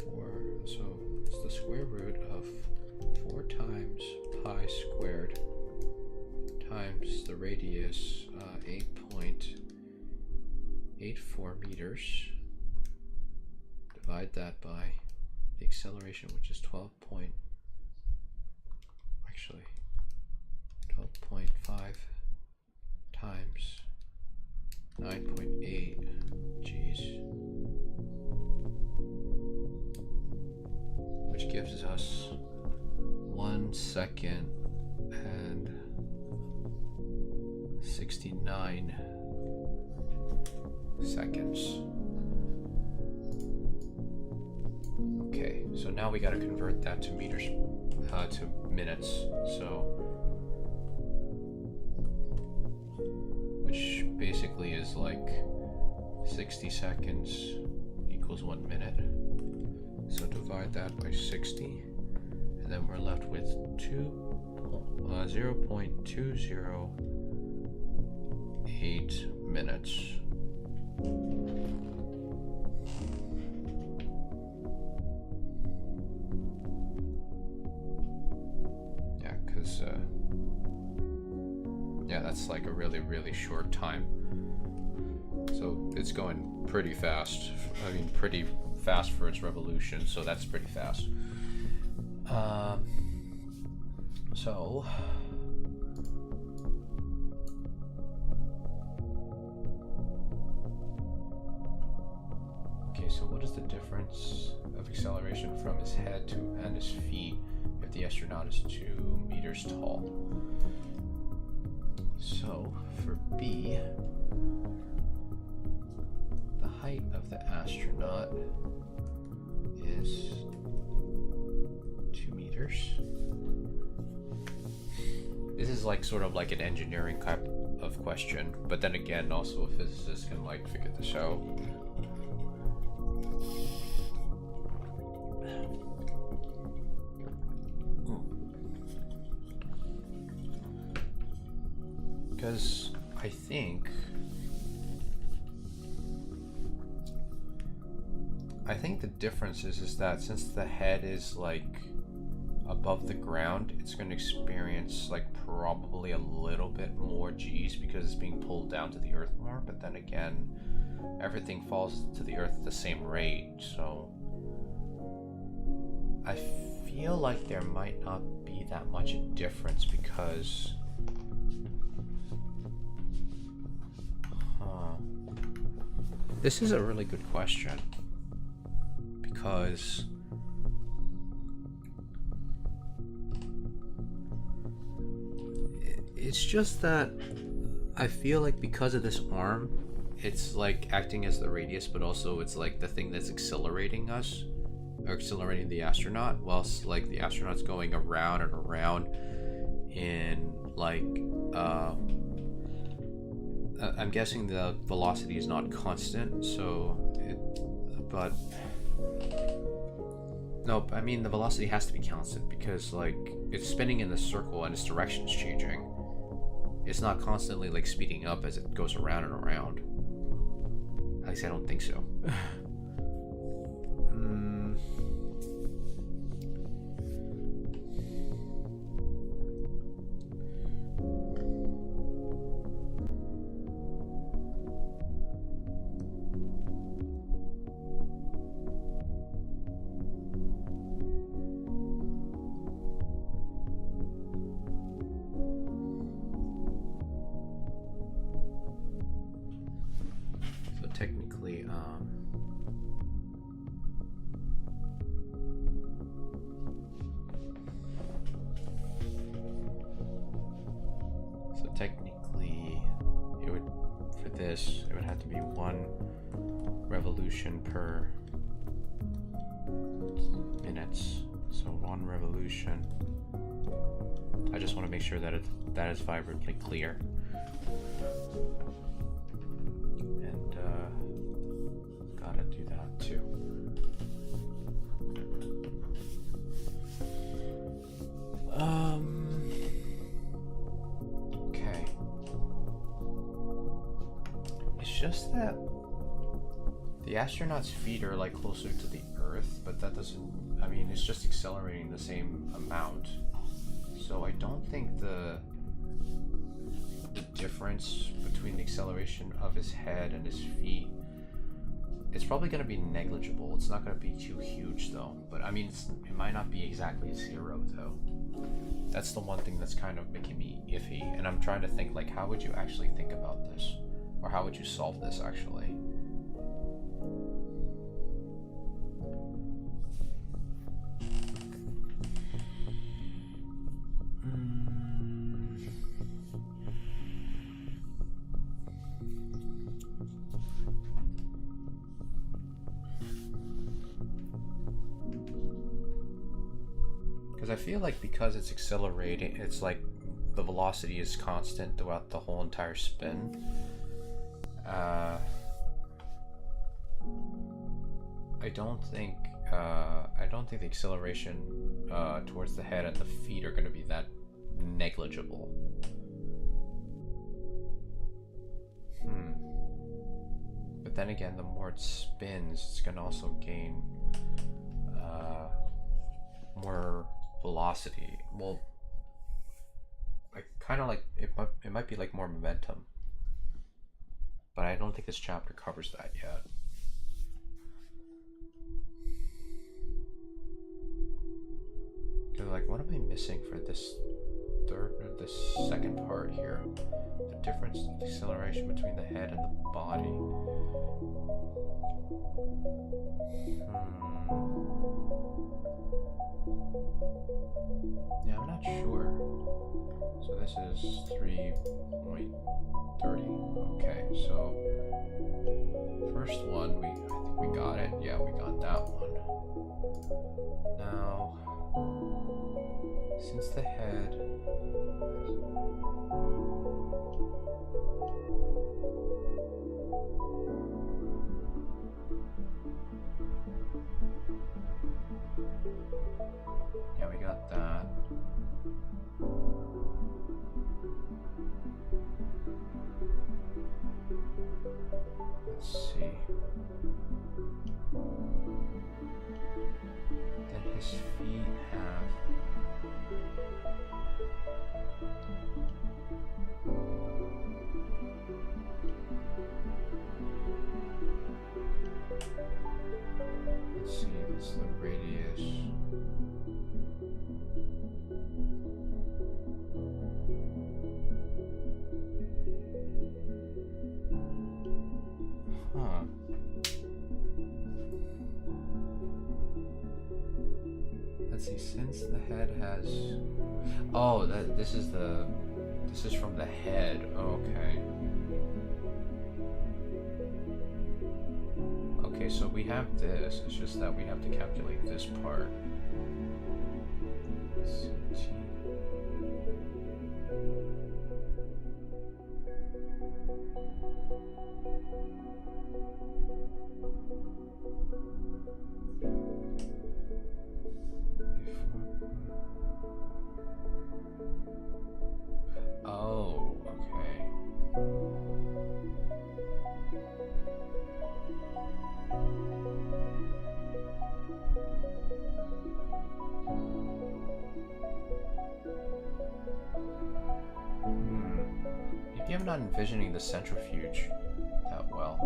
4. So it's the square root of 4 times pi squared times the radius 8.84 meters. Divide that by the acceleration, which is 12.5 times 9.8 G's, which gives us 1 second and 69 seconds. Okay, so now we got to convert that to meters, to minutes. So, which basically is like 60 seconds equals 1 minute. So divide that by 60, and then we're left with 0.208 minutes. Yeah, because yeah, that's like a really, really short time. So it's going pretty fast. I mean, pretty fast for its revolution, so that's pretty fast. So okay, so what is the difference of acceleration from his head to and his feet if the astronaut is 2 meters tall? So for B, the height of the astronaut is 2 meters. This is like sort of like an engineering type of question, but then again, also a physicist can like figure this out. Because I think the difference is that since the head is like above the ground, it's going to experience like probably a little bit more G's because it's being pulled down to the earth more, but then again everything falls to the earth at the same rate, so I feel like there might not be that much difference because... This is a really good question. Because... It's just that I feel like because of this arm, it's like acting as the radius, but also it's like the thing that's accelerating us, or accelerating the astronaut, whilst like the astronaut's going around and around in like I'm guessing the velocity is not constant, so but no, I mean the velocity has to be constant because like it's spinning in the circle and its direction is changing. It's not constantly like speeding up as it goes around and around. At least I don't think so. Technically, it would, for this, it would have to be 1 revolution per minutes. So 1 revolution. I just want to make sure that that is vibrantly clear. And gotta do that too. Just that the astronaut's feet are like closer to the Earth, but that doesn't, I mean, it's just accelerating the same amount. So I don't think the difference between the acceleration of his head and his feet, it's probably going to be negligible. It's not going to be too huge though, but I mean, it might not be exactly 0 though. That's the one thing that's kind of making me iffy, and I'm trying to think like, how would you actually think about this? Or how would you solve this actually? Because I feel like because it's accelerating, it's like the velocity is constant throughout the whole entire spin. I don't think the acceleration towards the head and the feet are going to be that negligible. But then again, the more it spins, it's going to also gain more velocity. Well, I kind of like it might be like more momentum. But I don't think this chapter covers that yet. Because like, what am I missing for this second part here? The difference in the acceleration between the head and the body. Yeah, I'm not sure. So this is 3.30. Okay, so first one, I think we got it. Yeah, we got that one. Now, since the head yeah, we got that. Let's see. Then his feet have let's see, that's the radius. let's see, since the head has... Oh, this is from the head. Okay. Okay, so we have this. It's just that we have to calculate this part. Oh, okay. Maybe I'm not envisioning the centrifuge that well.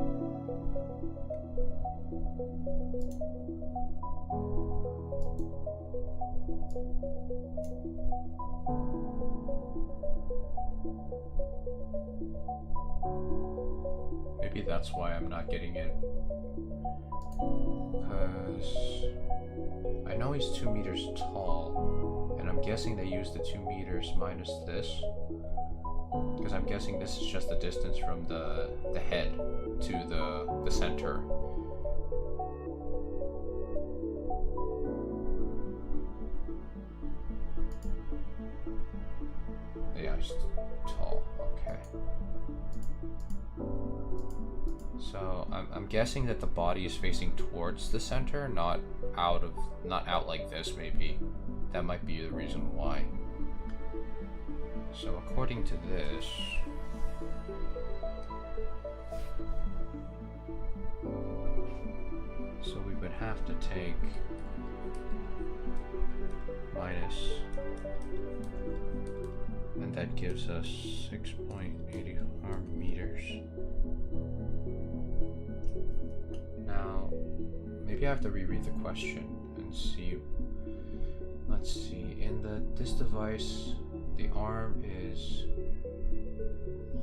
Maybe that's why I'm not getting it. Because I know he's 2 meters tall, and I'm guessing they use the 2 meters minus this. Because I'm guessing this is just the distance from the head to the center. Yeah, just tall. Okay. So I'm guessing that the body is facing towards the center, not out like this. Maybe that might be the reason why. So according to this, so we would have to take minus, and that gives us 6.84 meters. Now, maybe I have to reread the question and see. Let's see, in this device, the arm is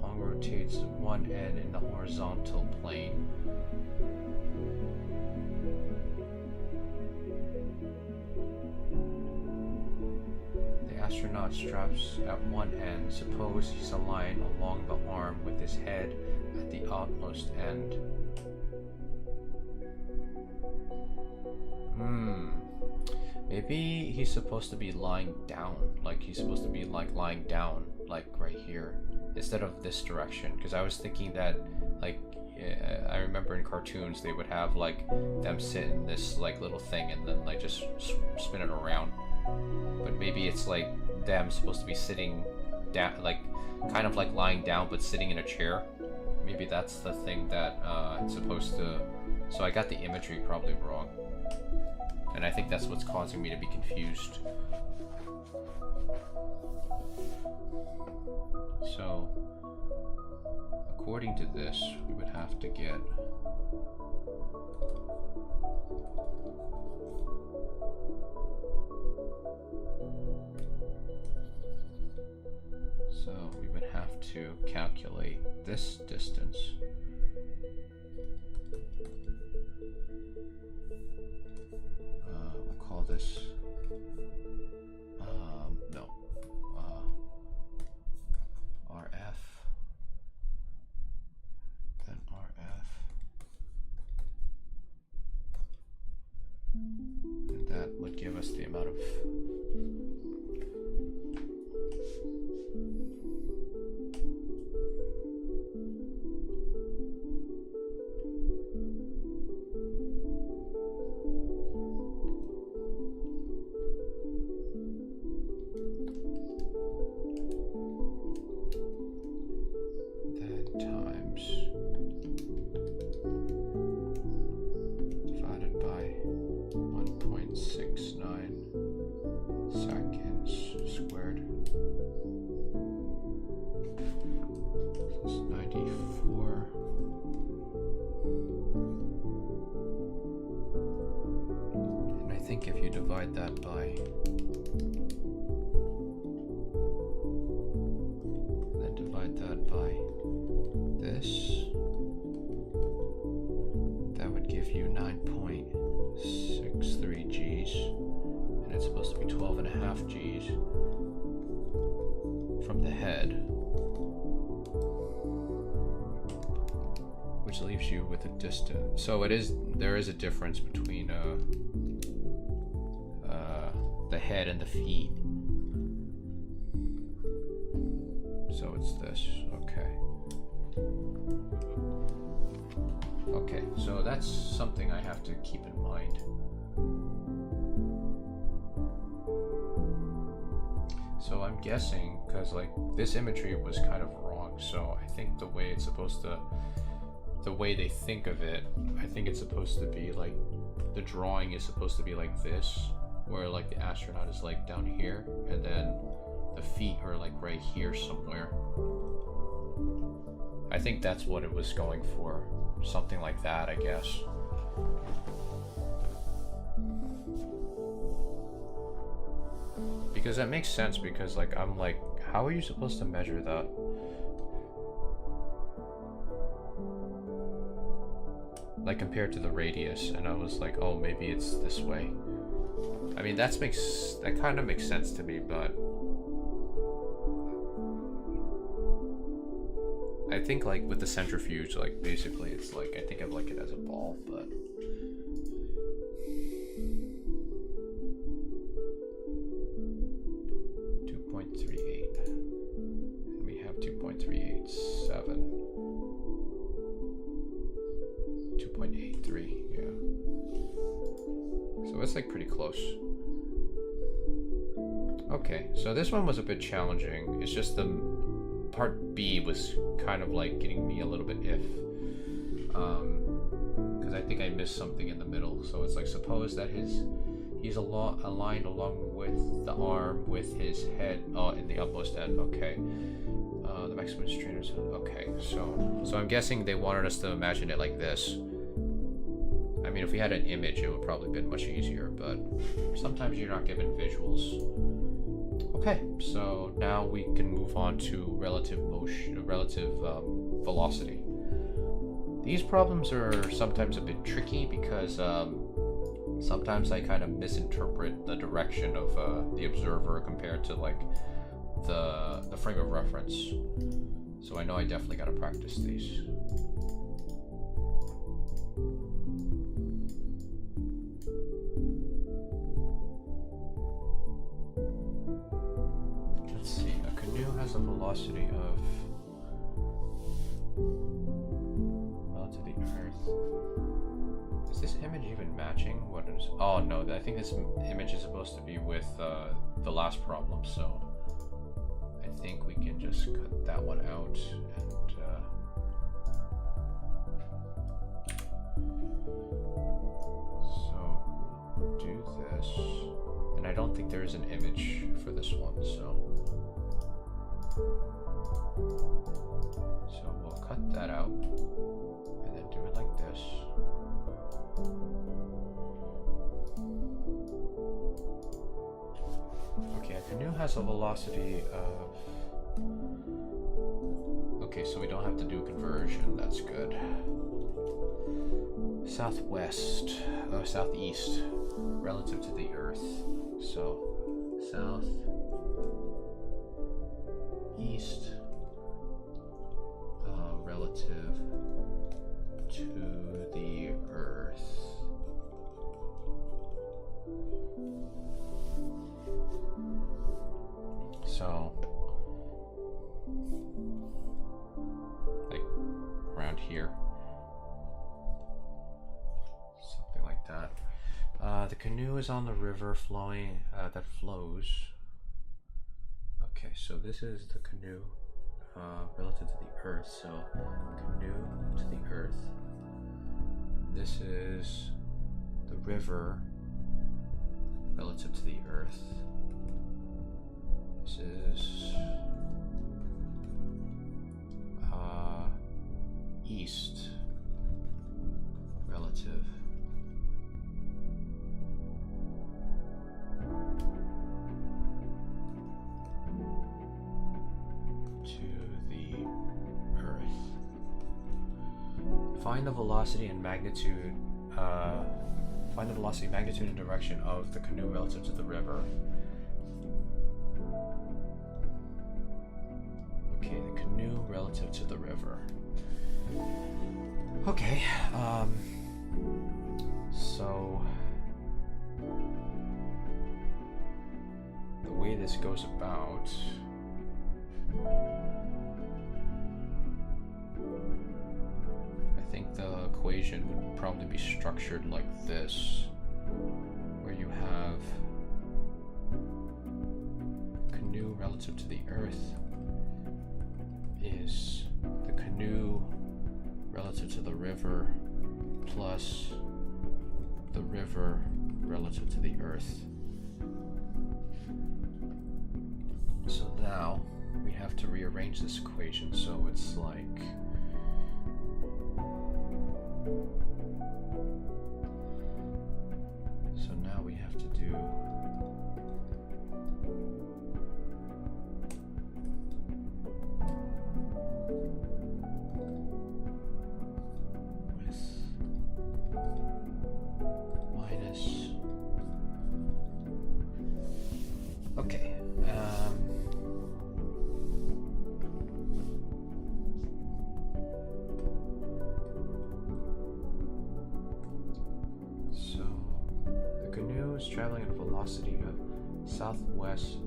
long, rotates one end in the horizontal plane. The astronaut straps at one end. Suppose he's aligned along the arm with his head at the outmost end. Maybe he's supposed to be lying down, like he's supposed to be like lying down, like right here, instead of this direction. Because I was thinking that, like, I remember in cartoons they would have like them sit in this like little thing and then like just spin it around. But maybe it's like them supposed to be sitting down, like kind of like lying down but sitting in a chair. Maybe that's the thing that it's supposed to. So I got the imagery probably wrong. And I think that's what's causing me to be confused. So, according to this, we would have to get to calculate this distance. We'll call this RF, then RF, and that would give us the amount of that by, then divide that by this, that would give you 9.63 Gs, and it's supposed you with a distance. So there is a difference between the head and the feet. So it's this. Okay. Okay, so that's something I have to keep in mind. So I'm guessing, because like this imagery was kind of wrong, so I think the way they think of it, I think it's supposed to be like, the drawing is supposed to be like this, where like the astronaut is like down here, and then the feet are like right here somewhere. I think that's what it was going for. Something like that, I guess. Because that makes sense, because like I'm like, how are you supposed to measure that? Like compared to the radius, and I was like, oh, maybe it's this way. I mean, that kind of makes sense to me, but I think like with the centrifuge, like basically it's like, I think of like it as a ball, but and we have 2.387, 2.83, yeah. So it's like pretty close. Okay, so this one was a bit challenging. It's just the part B was kind of like getting me a little bit because I think I missed something in the middle. So it's like, suppose that he's aligned along with the arm with his head in the upmost end. Okay. The maximum strainers. Okay, so I'm guessing they wanted us to imagine it like this. I mean, if we had an image, it would probably been much easier, but sometimes you're not given visuals. Okay, so now we can move on to relative velocity. These problems are sometimes a bit tricky because sometimes I kind of misinterpret the direction of the observer compared to like the frame of reference. So I know I definitely got to practice these. Let's see, a canoe has a velocity of relative to the Earth. Is this image even matching? What is? Oh no, I think this image is supposed to be with the last problem, so I think we can just cut that one out and so do this. And I don't think there is an image for this one, so we'll cut that out and then do it like this. Okay, a canoe has a velocity of... Okay, so we don't have to do conversion, that's good. Southeast relative to the Earth. So southeast relative to the Earth. So like around here, something like that. The canoe is on the river flowing that flows. Okay, so this is the canoe relative to the Earth. So canoe to the Earth. This is the river relative to the Earth. This is east relative to the Earth. Find the velocity and magnitude. Find the velocity, magnitude, and direction of the canoe relative to the river. Okay, the canoe relative to the river. Okay, so the way this goes about, I think the equation would probably be structured like this, where you have canoe relative to the Earth is the canoe relative to the river plus the river relative to the Earth. So now we have to rearrange this equation so it's like now we have to do minus. Okay. So the canoe is traveling at a velocity of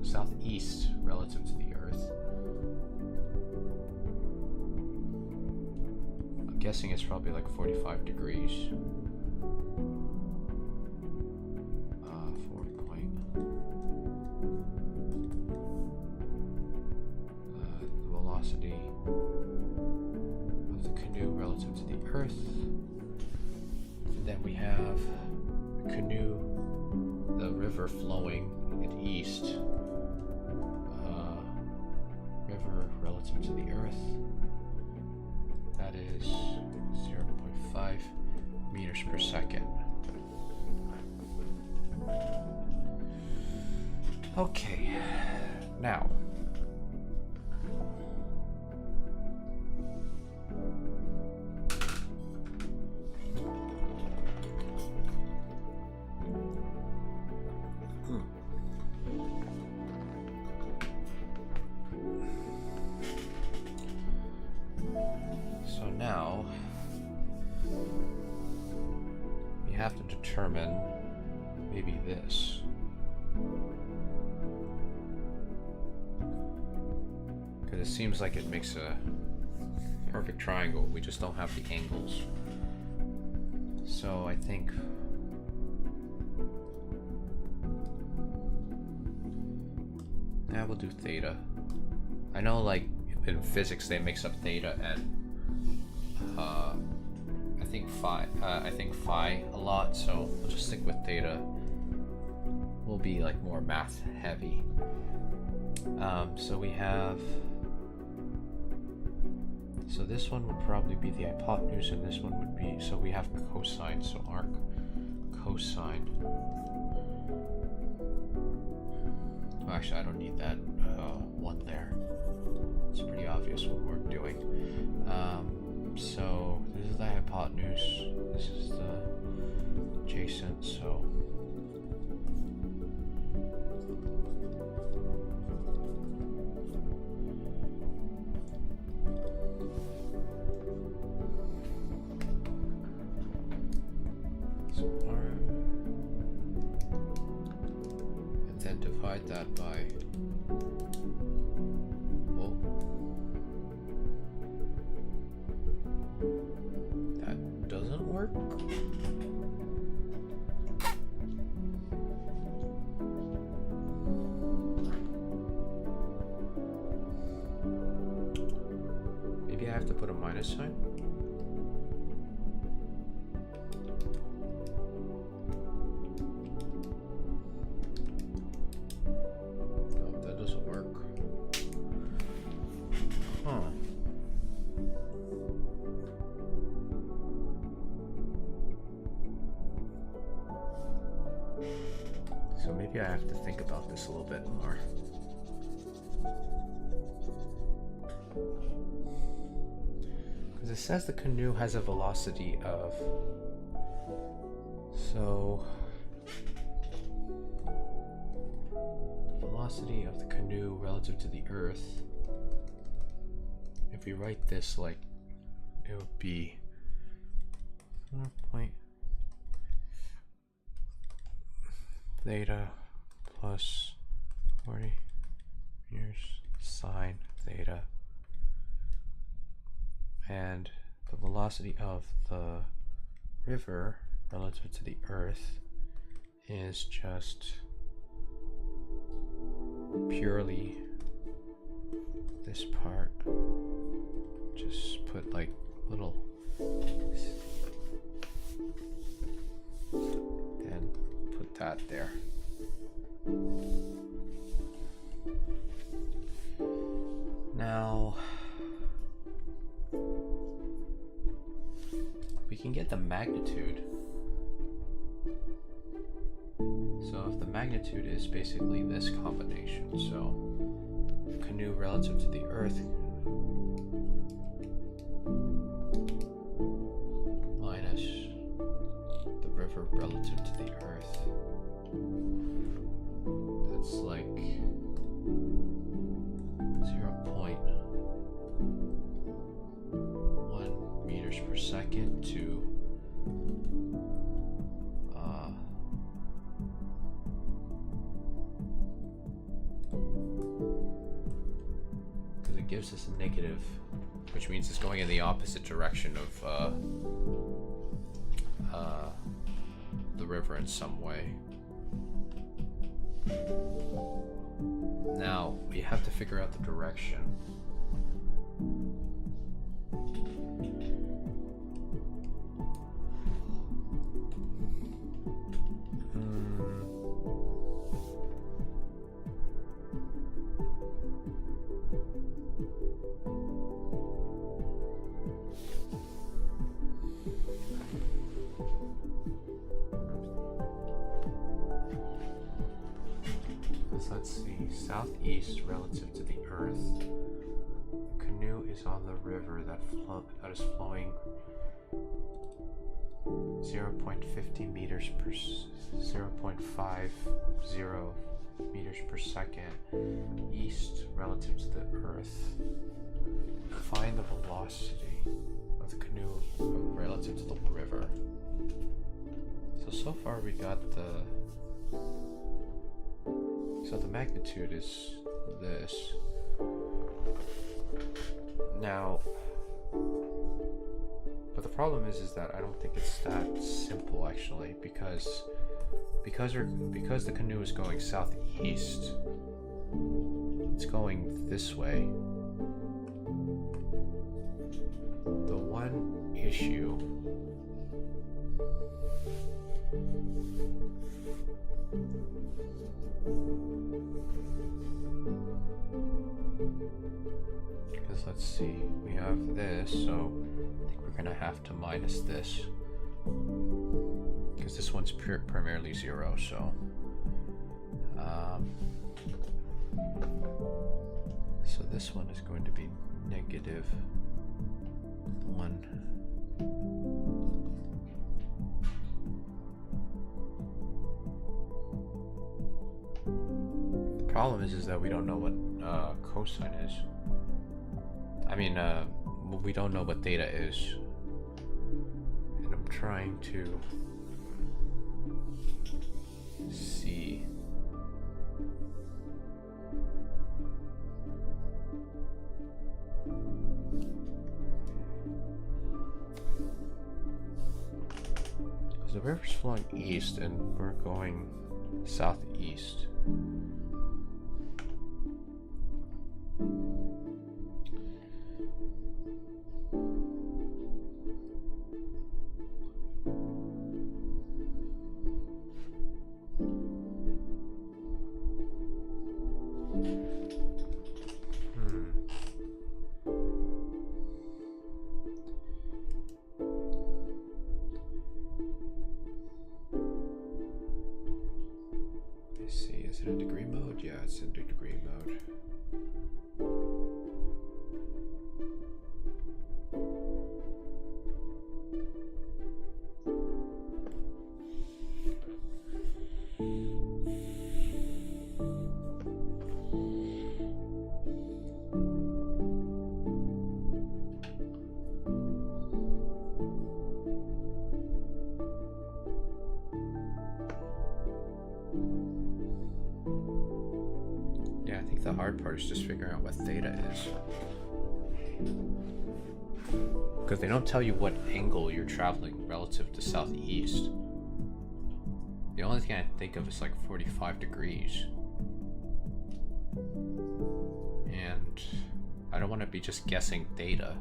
southeast relative to the Earth. I'm guessing it's probably like 45 degrees. 40 point. The velocity of the canoe relative to the Earth. And then we have the canoe, the river flowing in east. River relative to the Earth. That is 0.5 meters per second. Okay, now now we have to determine maybe this. Because it seems like it makes a perfect triangle. We just don't have the angles. So I think we'll do theta. I know like in physics they mix up theta and I think phi a lot, so we'll just stick with theta. We'll be like more math heavy. So we have, so this one would probably be the hypotenuse and this one would be, so we have cosine, so arc cosine. Oh, actually I don't need that one there. It's pretty obvious what we're doing. So this is the hypotenuse, this is the adjacent, so arm, and then divide that by, oh, that doesn't work. Maybe I have to put a minus sign. So maybe I have to think about this a little bit more. Because it says the canoe has a velocity of, so the velocity of the canoe relative to the Earth, if we write this like, it would be point theta plus 40 meters sine theta, and the velocity of the river relative to the Earth is just purely this part. Just put like little and put that there. Now we can get the magnitude. So if the magnitude is basically this combination, so canoe relative to the Earth minus the river relative to the Earth, that's like 0.1 meters per second to gives us a negative, which means it's going in the opposite direction of the river in some way. Now we have to figure out the direction. Let's see, southeast relative to the Earth. The canoe is on the river that is flowing 0.50 meters per 0.50 meters per second east relative to the Earth. Find the velocity of the canoe relative to the river. So far we got so the magnitude is this. Now, but the problem is that I don't think it's that simple actually, because the canoe is going southeast, it's going this way. The one issue because let's see, we have this, so I think we're gonna have to minus this because this one's primarily 0, so so this one is going to be negative 1. The problem is that we don't know what cosine is. I mean, we don't know what theta is, and I'm trying to see. Because the river's flowing east and we're going southeast. Is it in degree mode? Yeah, it's in degree mode. the hard part is just figuring out what theta is. Because they don't tell you what angle you're traveling relative to southeast. The only thing I think of is like 45 degrees. And I don't want to be just guessing theta.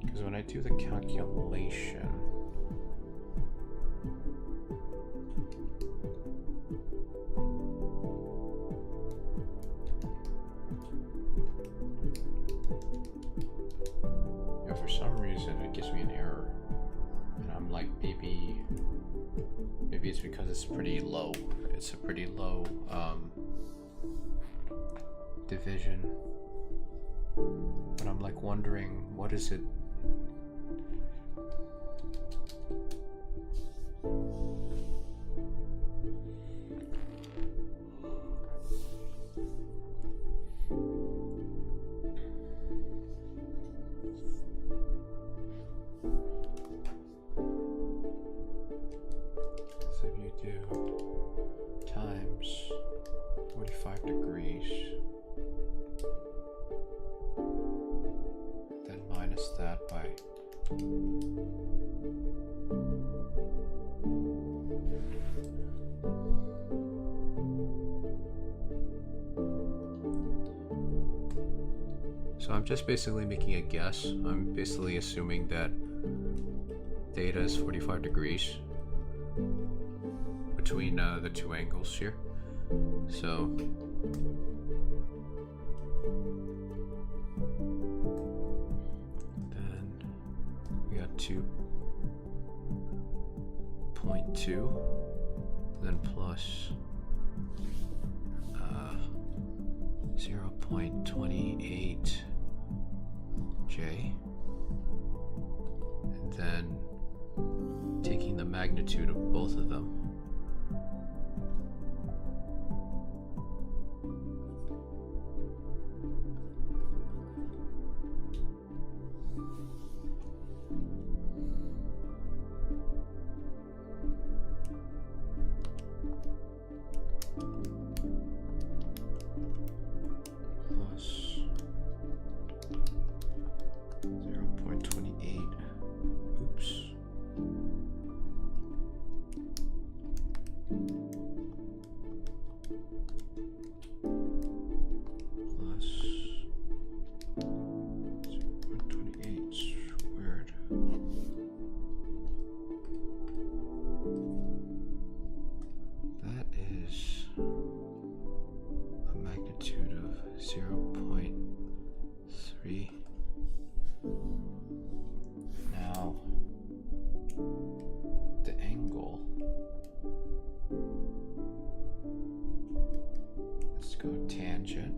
Because when I do the calculation, for some reason it gives me an error, and I'm like, maybe it's because it's pretty low. It's a pretty low division, but I'm like wondering, what is it? So if you do times 45 degrees, then minus that by so I'm just basically making a guess. I'm basically assuming that theta is 45 degrees between the two angles here. So then we got 2.2, then plus 0.28 J, and then taking the magnitude of both of them. Plus 0.28. Oops. Plus 0.28 squared. That is a magnitude of 0.3. Now, the angle, let's go tangent.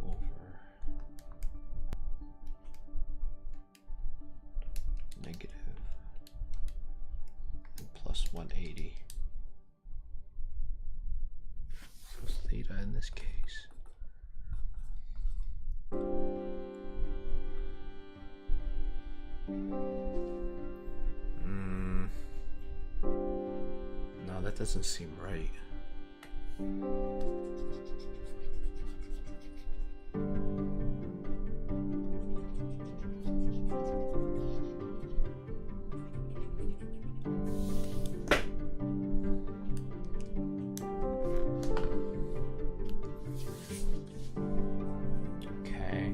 Over negative and plus 180. So theta in this case. No, that doesn't seem right. Okay.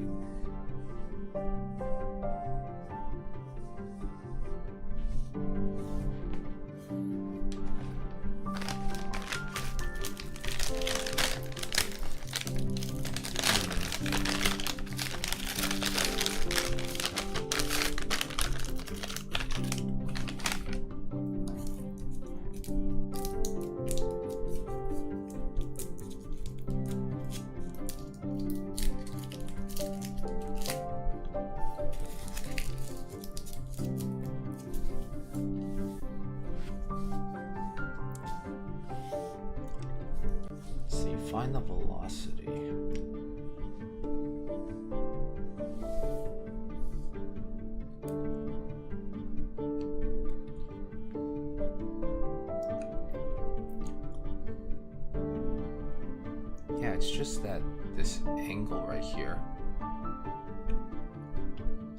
Find the velocity. Yeah, it's just that this angle right here.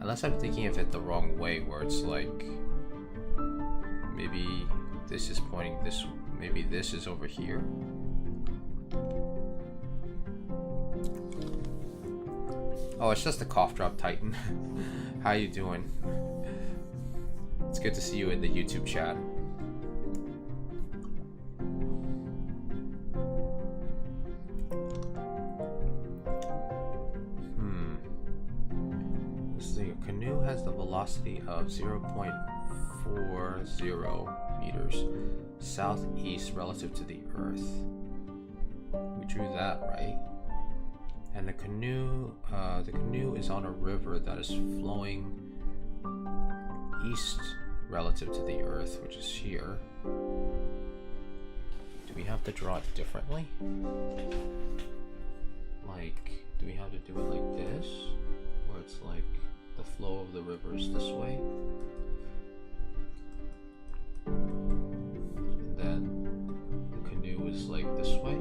Unless I'm thinking of it the wrong way, where it's like maybe this is pointing this, maybe this is over here. Oh, it's just a cough drop Titan. How you doing? It's good to see you in the YouTube chat. The canoe has the velocity of 0.40 meters southeast relative to the Earth. We drew that, right? And the canoe is on a river that is flowing east relative to the Earth, which is here. Do we have to draw it differently? Like, do we have to do it like this? Where it's like the flow of the river is this way? And then the canoe is like this way?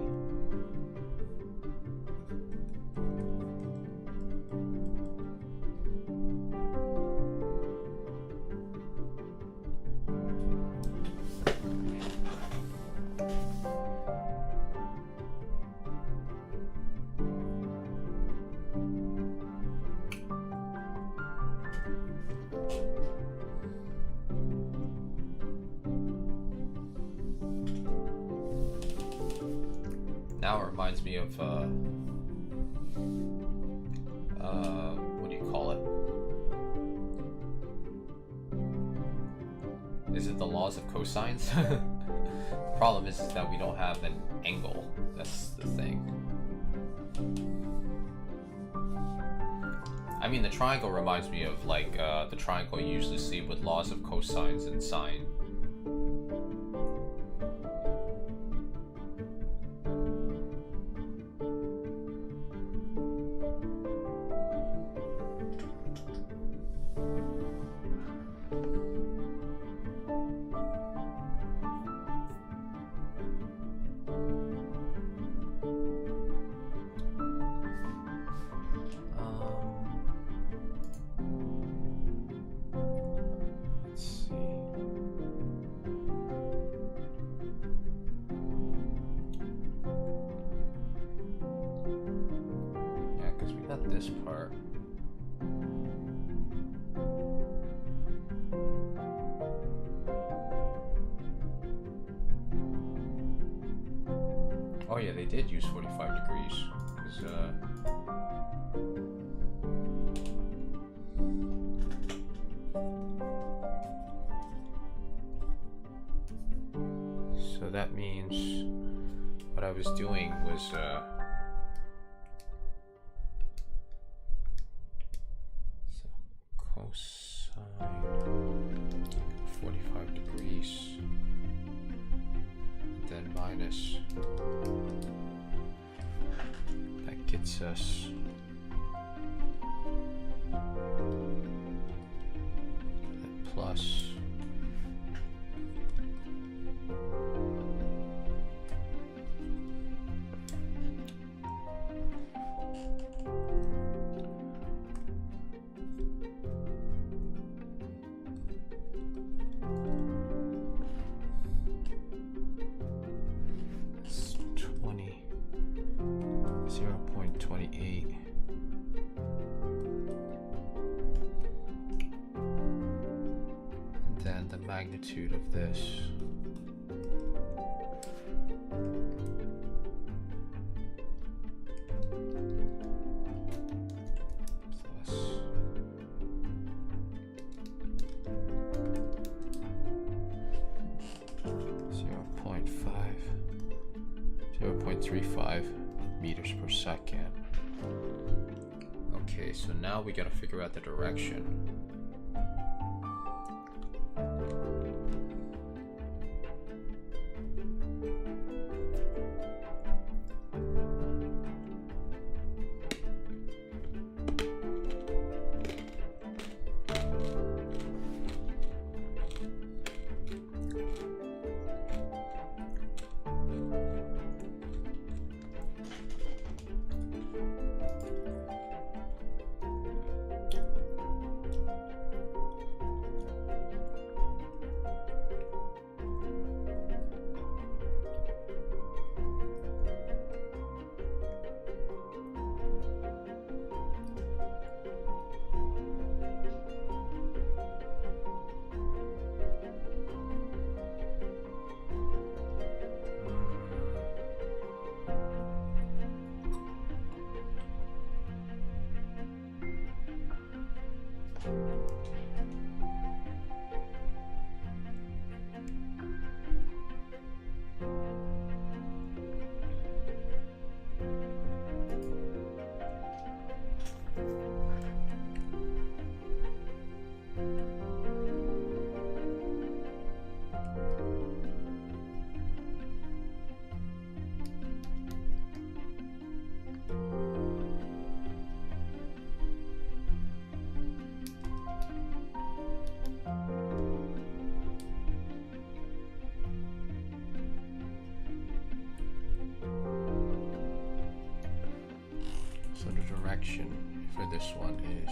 Now it reminds me of what do you call it? Is it the laws of cosines? The problem is that we don't have an angle. That's the thing. I mean, the triangle reminds me of like the triangle you usually see with laws of cosines and sine. This part. Oh yeah, they did use 45 degrees. So that means what I was doing was cosine 45 degrees, and then minus, that gets us that plus magnitude of this. Plus 0.35 meters per second. Okay, so now we gotta figure out the direction. So the direction for this one is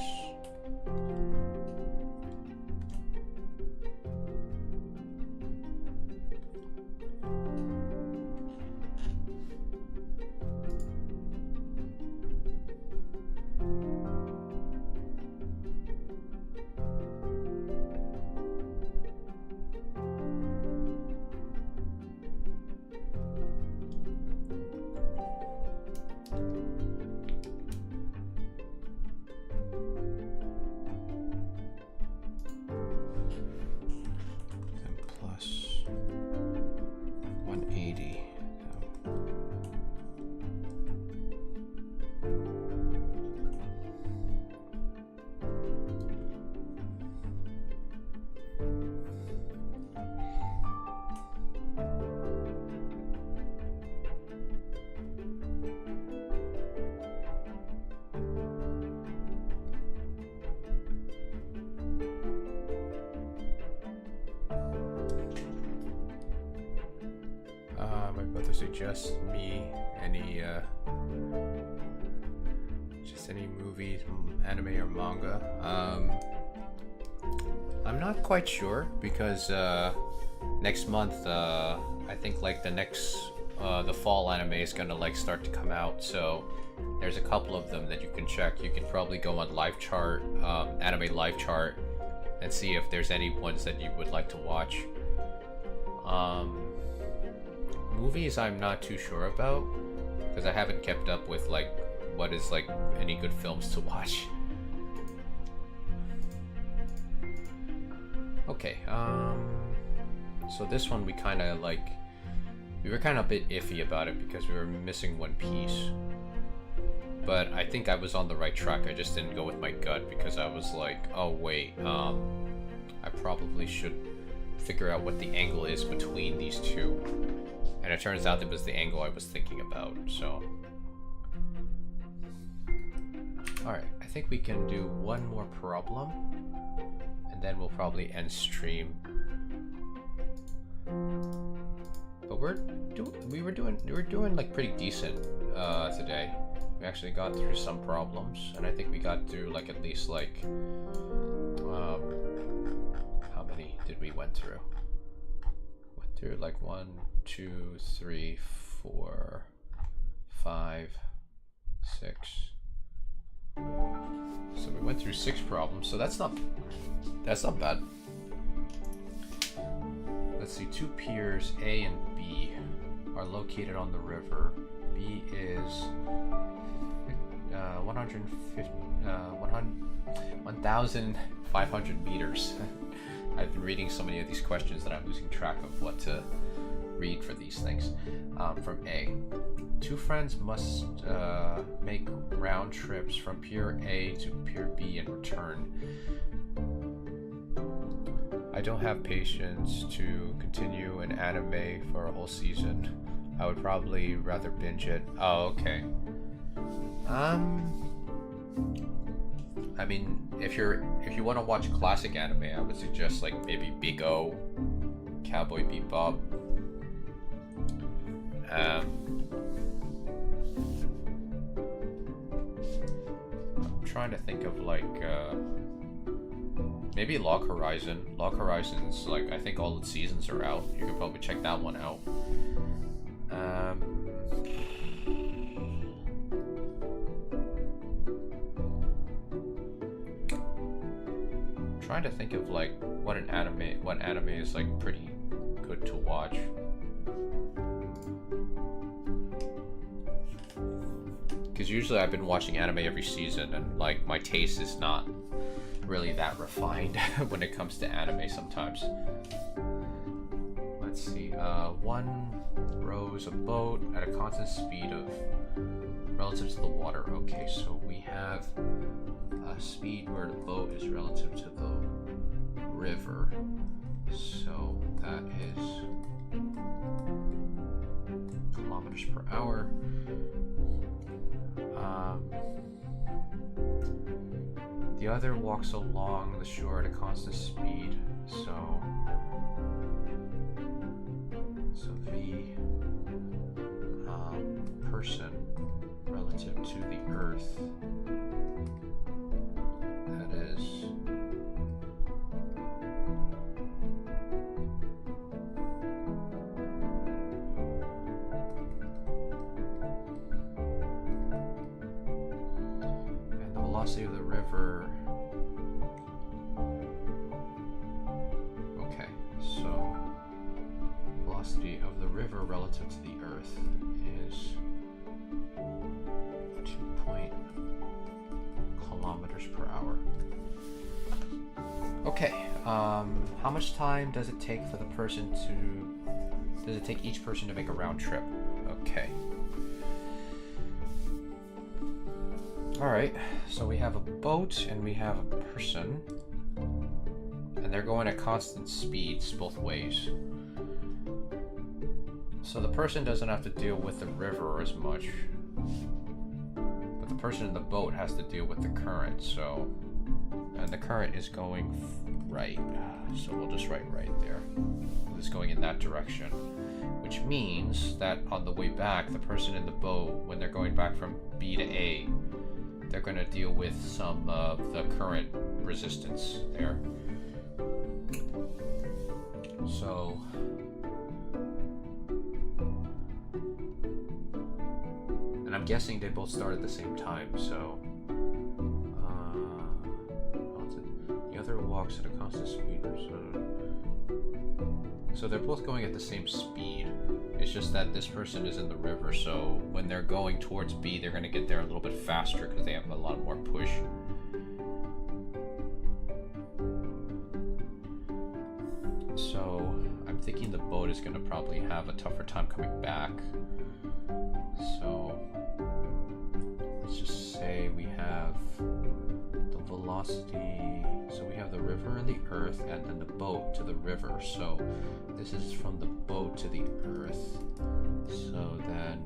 plus 180. My brother suggests me any just any movies, anime or manga. I'm not quite sure because next month I think like the fall anime is gonna like start to come out, so there's a couple of them that you can check. You can probably go on live chart, anime live chart, and see if there's any ones that you would like to watch. Movies I'm not too sure about because I haven't kept up with like what is like any good films to watch. Okay, so this one we kind of like, we were kind of a bit iffy about it because we were missing one piece, but I think I was on the right track. I just didn't go with my gut because I was like, oh wait, I probably should figure out what the angle is between these two. And it turns out it was the angle I was thinking about, so. Alright, I think we can do one more problem, and then we'll probably end stream. But we were doing like pretty decent today. We actually got through some problems, and I think we got through like at least like, how many did we went through? Through like 1, 2, 3, 4, 5, 6. So we went through 6 problems, so that's not bad. Let's see, 2 piers, A and B, are located on the river. B is 1,500 meters. I've been reading so many of these questions that I'm losing track of what to read for these things. From A, 2 friends must make round trips from Pier A to Pier B and return. I don't have patience to continue an anime for a whole season. I would probably rather binge it. Oh, okay. I mean, if you want to watch classic anime, I would suggest like maybe Big O, Cowboy Bebop. I'm trying to think of like maybe Log Horizon. Log Horizon's like, I think all the seasons are out. You could probably check that one out. Trying to think of like what anime is like pretty good to watch. Because usually I've been watching anime every season, and like my taste is not really that refined when it comes to anime sometimes. Let's see, 1 rows a boat at a constant speed of relative to the water. Okay, so we have a speed where the boat is relative to the river. So that is kilometers per hour. The other walks along the shore at a constant speed. So V person relative relative to the Earth. That is and the velocity of the river. Okay, so velocity of the river relative to the Earth is 2 kilometers per hour. Okay, how much time does it take for the person to... Does it take each person to make a round trip? Okay. Alright, so we have a boat and we have a person. And they're going at constant speeds both ways. So the person doesn't have to deal with the river as much. But the person in the boat has to deal with the current, so... And the current is going right. So we'll just write right there. It's going in that direction. Which means that on the way back, the person in the boat, when they're going back from B to A, they're going to deal with some of the current resistance there. So... And I'm guessing they both start at the same time, so... the other walks at a constant speed. So they're both going at the same speed. It's just that this person is in the river, so when they're going towards B, they're going to get there a little bit faster because they have a lot more push. So I'm thinking the boat is going to probably have a tougher time coming back. So let's just say we have the velocity. So we have the river and the Earth, and then the boat to the river. So this is from the boat to the Earth. So then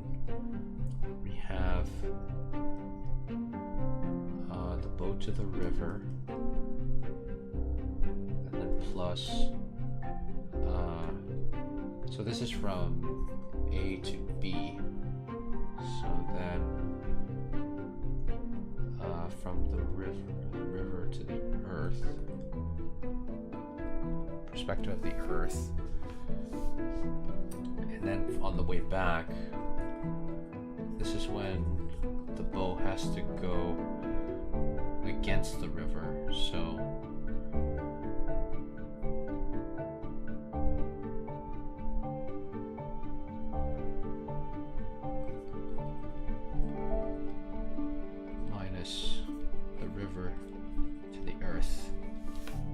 we have the boat to the river, and then plus. So this is from A to B. So then from the river to the Earth, perspective of the Earth, and then on the way back, this is when the boat has to go against the river. So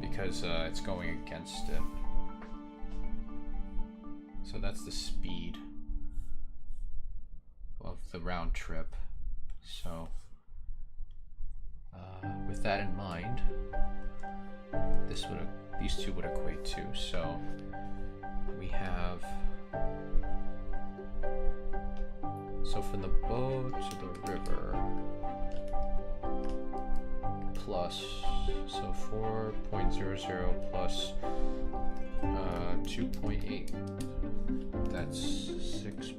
because it's going against it. So that's the speed of the round trip. So with that in mind, these two would equate to. So we have, so from the boat to the river, plus, so 4.00 plus 2.8, that's 6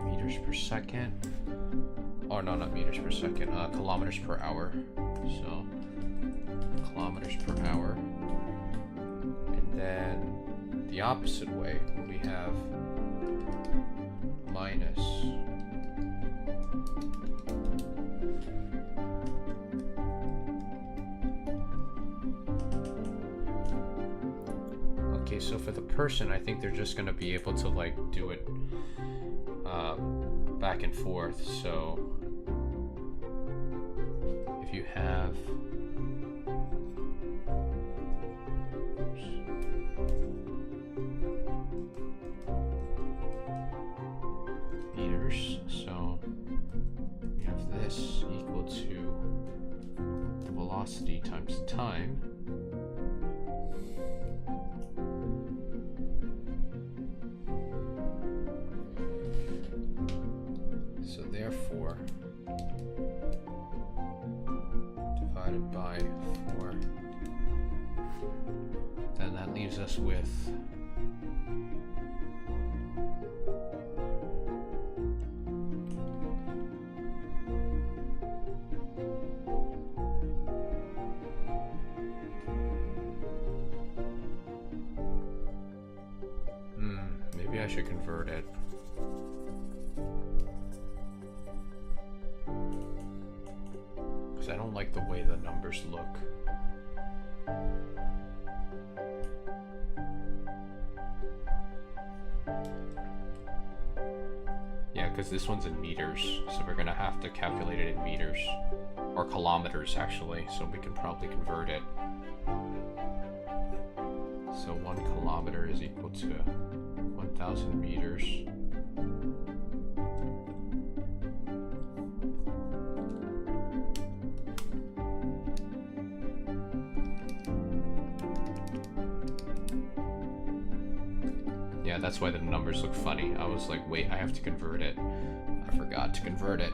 meters per second. Oh no, not meters per second, kilometers per hour. So kilometers per hour. And then the opposite way, we have minus so for the person, I think they're just going to be able to like do it back and forth. So if you have meters, so we have this equal to the velocity times time. So therefore, divided by 4, then that leaves us with should convert it. Because I don't like the way the numbers look. Yeah, because this one's in meters, so we're gonna have to calculate it in meters. Or kilometers, actually, so we can probably convert it. So 1 kilometer is equal to 1,000 meters. Yeah, that's why the numbers look funny. I was like, wait, I have to convert it. I forgot to convert it.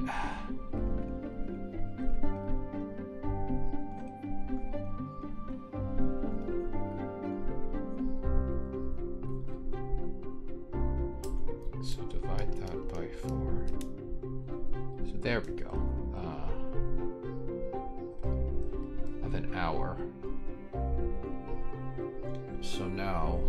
So divide that by 4. So there we go. Of an hour. So now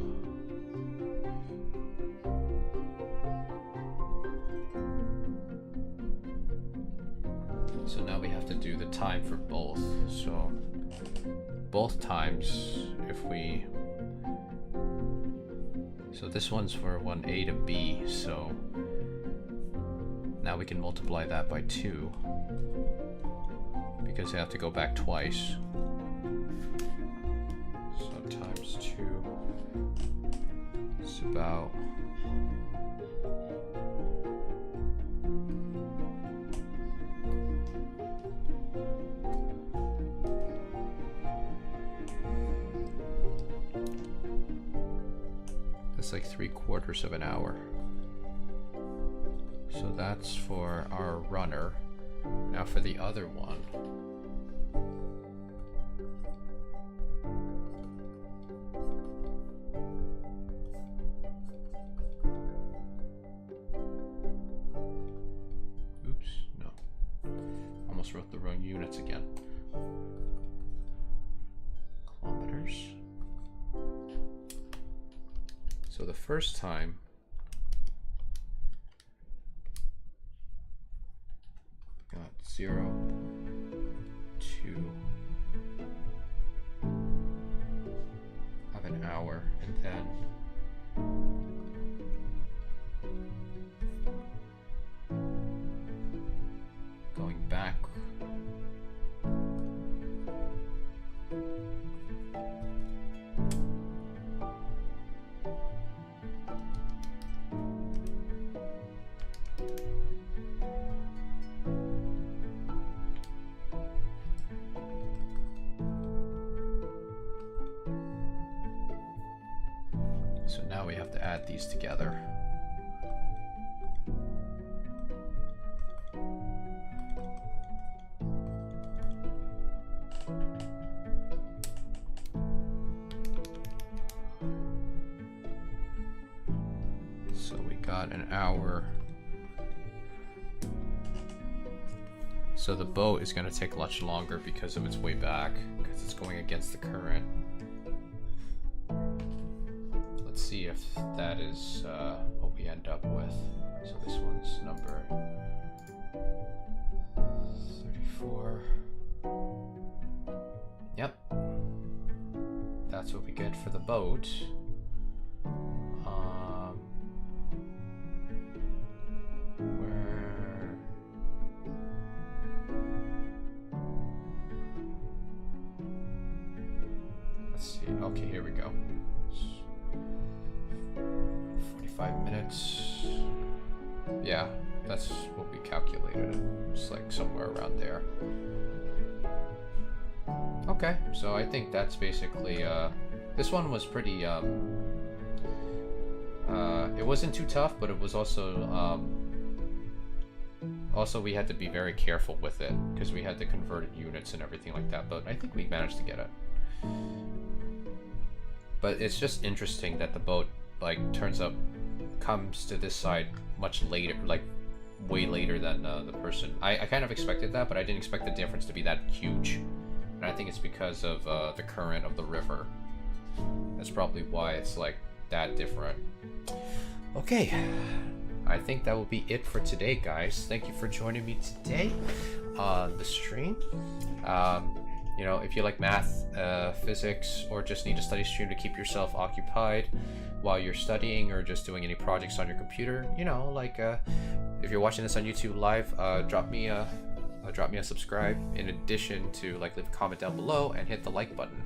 we have to do the time for both. So both times, if we, so this one's for 1A to B, so now we can multiply that by 2 because I have to go back twice. So times 2 is about like 3/4 of an hour. So that's for our runner. Now for the other one. Oops, no. Almost wrote the wrong units again. Kilometers. So the first time, got 0, 2 of an hour, and then going back. So now we have to add these together. So we got an hour. So the boat is going to take much longer because of its way back, because it's going against the current. Let's see if that is what we end up with. So this one's number 34. Yep. That's what we get for the boat. Let's see. Okay, here we go. 45 minutes. Yeah, that's what we calculated. It's like somewhere around there. Okay, so I think that's basically, this one was pretty, it wasn't too tough, but it was also, also we had to be very careful with it, because we had to convert it units and everything like that, but I think we managed to get it. But it's just interesting that the boat, like, comes to this side much later, like, way later than the person. I kind of expected that, but I didn't expect the difference to be that huge. And I think it's because of the current of the river. That's probably why it's, like, that different. Okay, I think that will be it for today, guys. Thank you for joining me today on the stream. You know, if you like math, physics, or just need a study stream to keep yourself occupied while you're studying or just doing any projects on your computer, you know, like if you're watching this on YouTube live, drop me a subscribe, in addition to like leave a comment down below and hit the like button.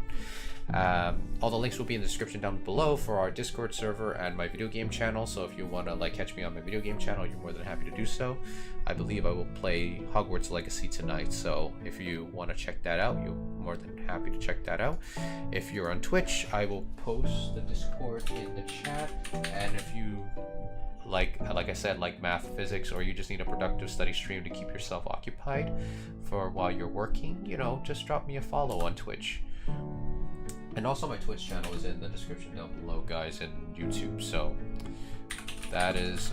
All the links will be in the description down below for our Discord server and my video game channel, so if you want to like catch me on my video game channel, you're more than happy to do so. I believe I will play Hogwarts Legacy tonight, so if you want to check that out, you're more than happy to check that out. If you're on Twitch, I will post the Discord in the chat, and if you like I said, like math, physics, or you just need a productive study stream to keep yourself occupied for while you're working, you know, just drop me a follow on Twitch. And also my Twitch channel is in the description down below, guys, and YouTube, so that is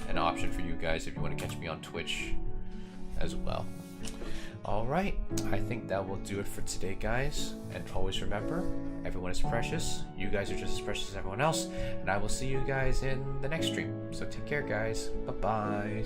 an option for you guys if you want to catch me on Twitch as well. Alright, I think that will do it for today, guys, and always remember, everyone is precious, you guys are just as precious as everyone else, and I will see you guys in the next stream. So take care, guys. Bye-bye.